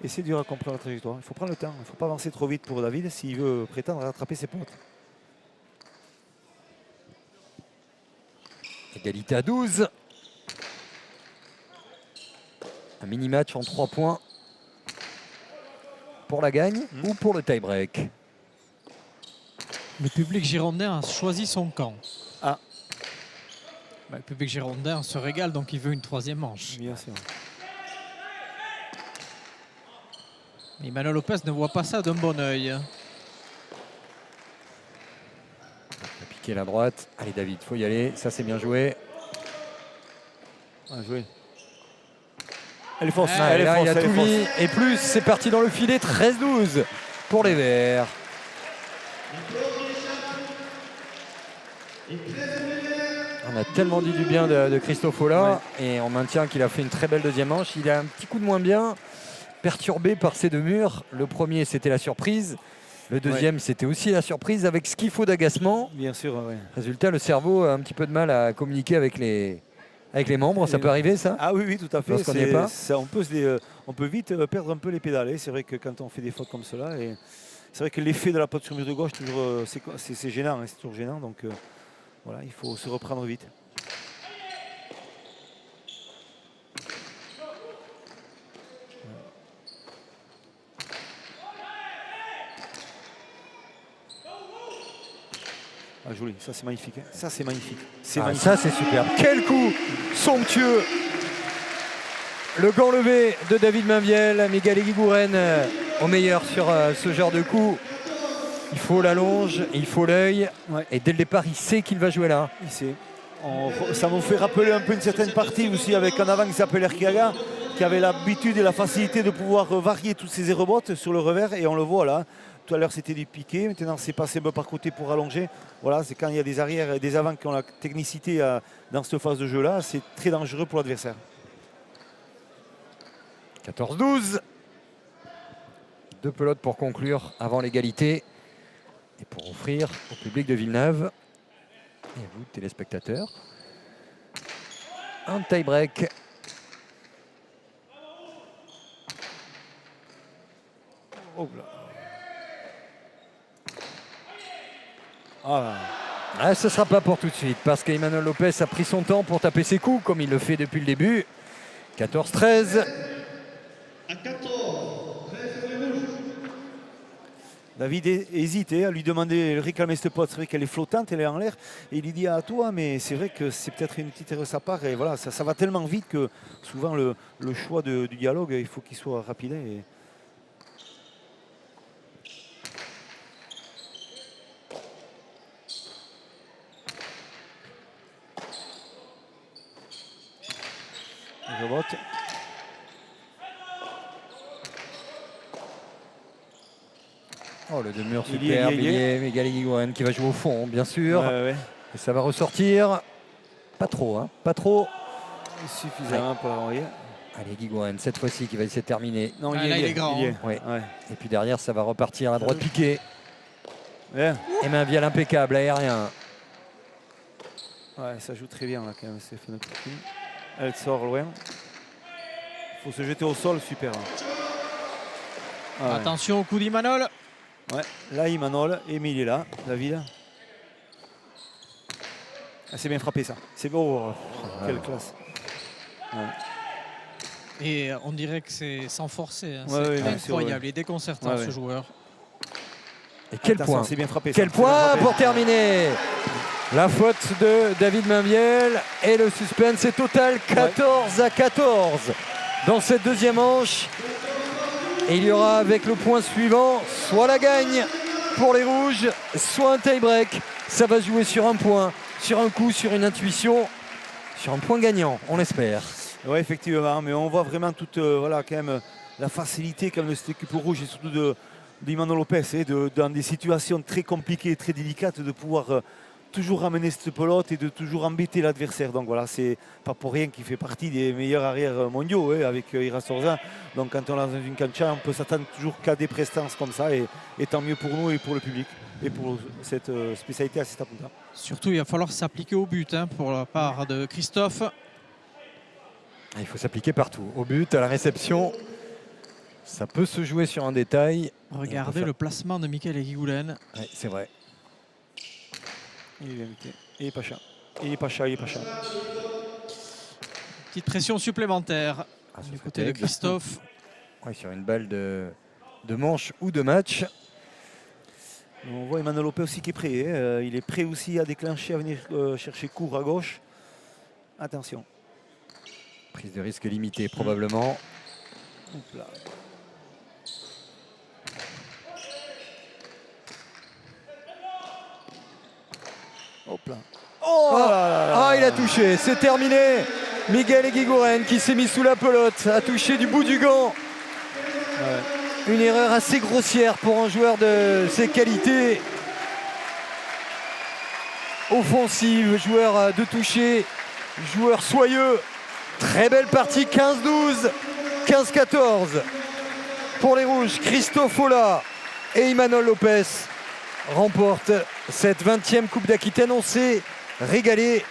c'est dur à comprendre la trajectoire. Il faut prendre le temps. Il ne faut pas avancer trop vite pour David s'il veut prétendre à rattraper ses pelotes. Égalité à 12. Un mini-match en 3 points pour la gagne ou pour le tie-break. Le public girondin a choisi son camp. Ah. Le public girondin se régale, donc il veut une 3e manche. Bien sûr. Emmanuel Lopez ne voit pas ça d'un bon œil. Il a piqué la droite. Allez David, faut y aller. Ça c'est bien joué. Bien joué. Elle est force. Ah, Elle est Là, force, il a elle est tout force. mis. Et plus, c'est parti dans le filet. 13-12 pour les Verts. On a tellement dit du bien de Christophe Ola et on maintient qu'il a fait une très belle deuxième manche. Il a un petit coup de moins bien, perturbé par ces deux murs. Le premier, c'était la surprise. Le deuxième, c'était aussi la surprise avec ce qu'il faut d'agacement. Bien sûr, ouais. Résultat, le cerveau a un petit peu de mal à communiquer avec les membres. Ça peut arriver, ça? Ah oui, oui, tout à fait. Lorsqu'on n'y est pas. On peut vite perdre un peu les pédales. Et c'est vrai que quand on fait des fautes comme cela, et c'est vrai que l'effet de la pote sur mur de gauche, toujours, c'est gênant, hein, c'est toujours gênant. Donc voilà, il faut se reprendre vite. Ah, joli, ça c'est magnifique. Hein. Ça c'est magnifique. C'est magnifique. Ça, c'est super. Quel coup somptueux. Le gant levé de David Mainviel, Miguel Eguiguren au meilleur sur ce genre de coup. Il faut la longe, il faut l'œil. Ouais. Et dès le départ, il sait qu'il va jouer là. Ici. Ça nous fait rappeler un peu une certaine partie aussi avec un avant qui s'appelle Erkiaga, qui avait l'habitude et la facilité de pouvoir varier toutes ses rebottes sur le revers. Et on le voit là. Tout à l'heure c'était du piqué, maintenant c'est passé un peu par côté pour allonger. Voilà, c'est quand il y a des arrières et des avants qui ont la technicité dans cette phase de jeu là, c'est très dangereux pour l'adversaire. 14-12. Deux pelotes pour conclure avant l'égalité. Et pour offrir au public de Villeneuve et à vous, téléspectateurs, un tie-break. Oh là. Ah. Ah, ce ne sera pas pour tout de suite parce qu'Emmanuel Lopez a pris son temps pour taper ses coups comme il le fait depuis le début. 14-13. David hésitait à lui demander, réclamer cette pote. C'est vrai qu'elle est flottante, elle est en l'air. Et il lui dit à toi, mais c'est vrai que c'est peut-être une petite erreur de sa part. Et voilà, ça va tellement vite que souvent le choix du dialogue, il faut qu'il soit rapide. Et... Rebote. Oh, le demi-heure Il y est, superbe, il y est. Miguel Eguiguren qui va jouer au fond, bien sûr. Ouais. Et ça va ressortir. Pas trop, hein. Pas trop. Suffisamment pour l'envoyer. Allez, Eguiguren, cette fois-ci, qui va essayer de terminer. Non, Ah, là, il est grand, y est. Ouais. Ouais. Et puis derrière, ça va repartir à droite piqué. Ouais. Et Mainviel impeccable, aérien. Ouais, ça joue très bien là quand même, Stéphane Coutu. Elle sort loin. Il faut se jeter au sol, super. Ah ouais. Attention au coup d'Imanol. Ouais, là il manole, Émile est là, David. Ah, c'est bien frappé ça. C'est beau, quelle classe. Ouais. Et on dirait que c'est sans forcer. Hein. Ouais, C'est bien sûr, incroyable et déconcertant Ouais, ce ouais. joueur. Et quel Attention, point. c'est bien frappé. Quel ça. C'est bien point frappé. pour terminer. La faute de David Mainviel. Et le suspense est total, 14-14 dans cette deuxième manche. Et il y aura avec le point suivant soit la gagne pour les rouges, soit un tie-break. Ça va jouer sur un point, sur un coup, sur une intuition, sur un point gagnant, on l'espère. Oui, effectivement, mais on voit vraiment toute voilà, quand même, la facilité quand même, de cette équipe rouge et surtout d'Emmanuel Lopez, dans des situations très compliquées et très délicates, de pouvoir toujours ramener cette pelote et de toujours embêter l'adversaire. Donc voilà, c'est pas pour rien qu'il fait partie des meilleurs arrières mondiaux avec Ira Sorza. Donc quand on est dans une cancha, on peut s'attendre toujours qu'à des prestances comme ça et tant mieux pour nous et pour le public et pour cette spécialité à Sesta Punta. Surtout, il va falloir s'appliquer au but hein, pour la part de Christophe. Il faut s'appliquer partout, au but, à la réception. Ça peut se jouer sur un détail. Regardez le placement de Mikael Eguiguren. Ouais, c'est vrai. Il est invité. Il est Pacha. Il est Pacha, il est Pacha. Petite pression supplémentaire du côté de Christophe. Ouais, sur une balle de manche ou de match. On voit Emmanuel Lopez aussi qui est prêt. Il est prêt aussi à déclencher, à venir chercher court à gauche. Attention. Prise de risque limitée probablement. Oups là. Hop là. Oh, il a touché, c'est terminé. Miguel Eguiguren qui s'est mis sous la pelote, a touché du bout du gant. Une erreur assez grossière pour un joueur de ses qualités offensives, joueur de toucher, joueur soyeux. Très belle partie, 15-12, 15-14 pour les Rouges. Christophe Ola et Imanol Lopez remportent cette 20e Coupe d'Aquitaine. On s'est régalé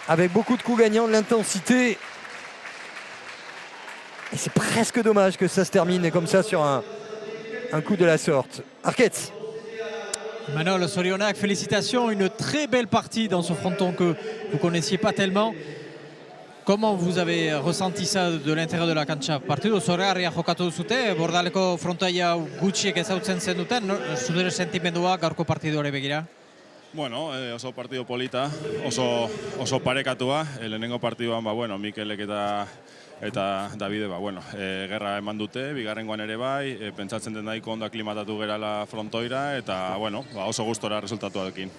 avec beaucoup de coups gagnants, de l'intensité. Et c'est presque dommage que ça se termine comme ça sur un coup de la sorte. Arquette. Imanol Sorionak, félicitations, une très belle partie dans ce fronton que vous ne connaissiez pas tellement. Comment vous avez ressenti ça de l'intérieur de la cancha? Partido zoragarria jokatu duzute, bordaleko frontoia gutxiek ezagutzen zenuten, zure sentimendua gaurko partidoare begira? Bueno, oso partido polita, oso parekatua. Lehenengo partiduan, bueno, Mikelek eta Davide, gerra eman dute, bigarrengoan ere bai, pentsatzen den nahiko ondo aklimatatu gerala frontoira, eta, oso gustora resultatuarekin.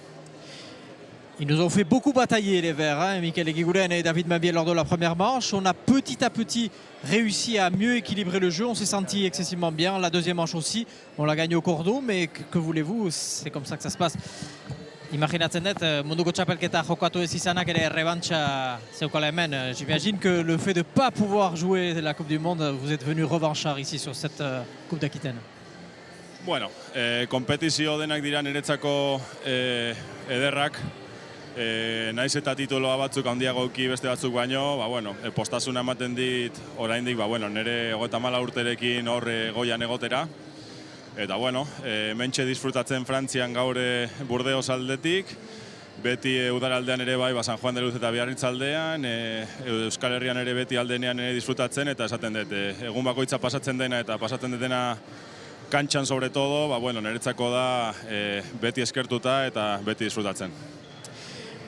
Ils nous ont fait beaucoup batailler les Verts, hein, Mikel Eguiguren et David Mabiel lors de la première manche. On a petit à petit réussi à mieux équilibrer le jeu. On s'est senti excessivement bien. La deuxième manche aussi, on l'a gagné au cordeau, mais que voulez-vous, c'est comme ça que ça se passe. Imaginatzen dut, munduko txapelketa jokatu ez izanak ere revancha zeukala hemen. J'imagine que le fait de ne pas pouvoir jouer la Coupe du Monde, vous êtes venu revanchard ici sur cette Coupe d'Aquitaine. Bueno, kompetizio denak dira niretzako ederrak. Naiz eta tituloa batzuk handiagoki beste batzuk baino, postasuna ematen dit oraindik, nire 34 urterekin hor goian egotera. Eta mentxe disfrutatzen Frantzian gaur Burdeos aldetik, beti udaraldean ere bai San Juan de Luz eta Biarritz aldean, Euskal Herrian ere beti aldenean ere disfrutatzen, eta esaten dut, egun bakoitza pasatzen dena eta pasatzen dena kantxan sobre todo, niretzako da beti eskertuta eta beti disfrutatzen.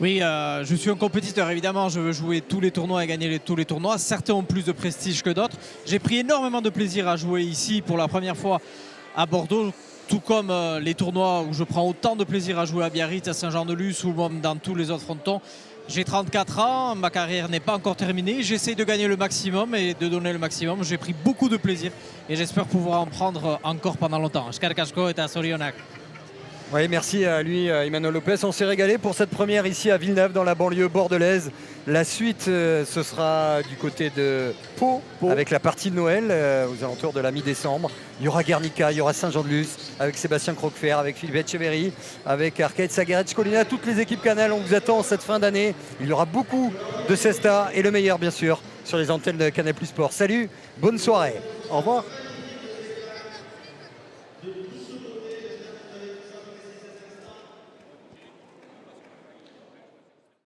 Oui, je suis un compétiteur, évidemment, je veux jouer tous les tournois et gagner tous les tournois. Certains ont plus de prestige que d'autres. J'ai pris énormément de plaisir à jouer ici pour la première fois à Bordeaux, tout comme les tournois où je prends autant de plaisir à jouer à Biarritz, à Saint-Jean-de-Luz ou même dans tous les autres frontons. J'ai 34 ans, ma carrière n'est pas encore terminée. J'essaie de gagner le maximum et de donner le maximum. J'ai pris beaucoup de plaisir et j'espère pouvoir en prendre encore pendant longtemps. Eskerrik asko eta zorionak. Oui, merci à lui, Imanol Lopez. On s'est régalé pour cette première ici à Villeneuve, dans la banlieue bordelaise. La suite, ce sera du côté de Pau, avec la partie de Noël, aux alentours de la mi-décembre. Il y aura Guernica, il y aura Saint-Jean-de-Luz, avec Sébastien Croquefer, avec Philippe Etcheverry, avec Arcade Sagaretch Colina. Toutes les équipes Canal, on vous attend cette fin d'année. Il y aura beaucoup de Cesta et le meilleur, bien sûr, sur les antennes de Canal+ Sport. Salut, bonne soirée. Au revoir.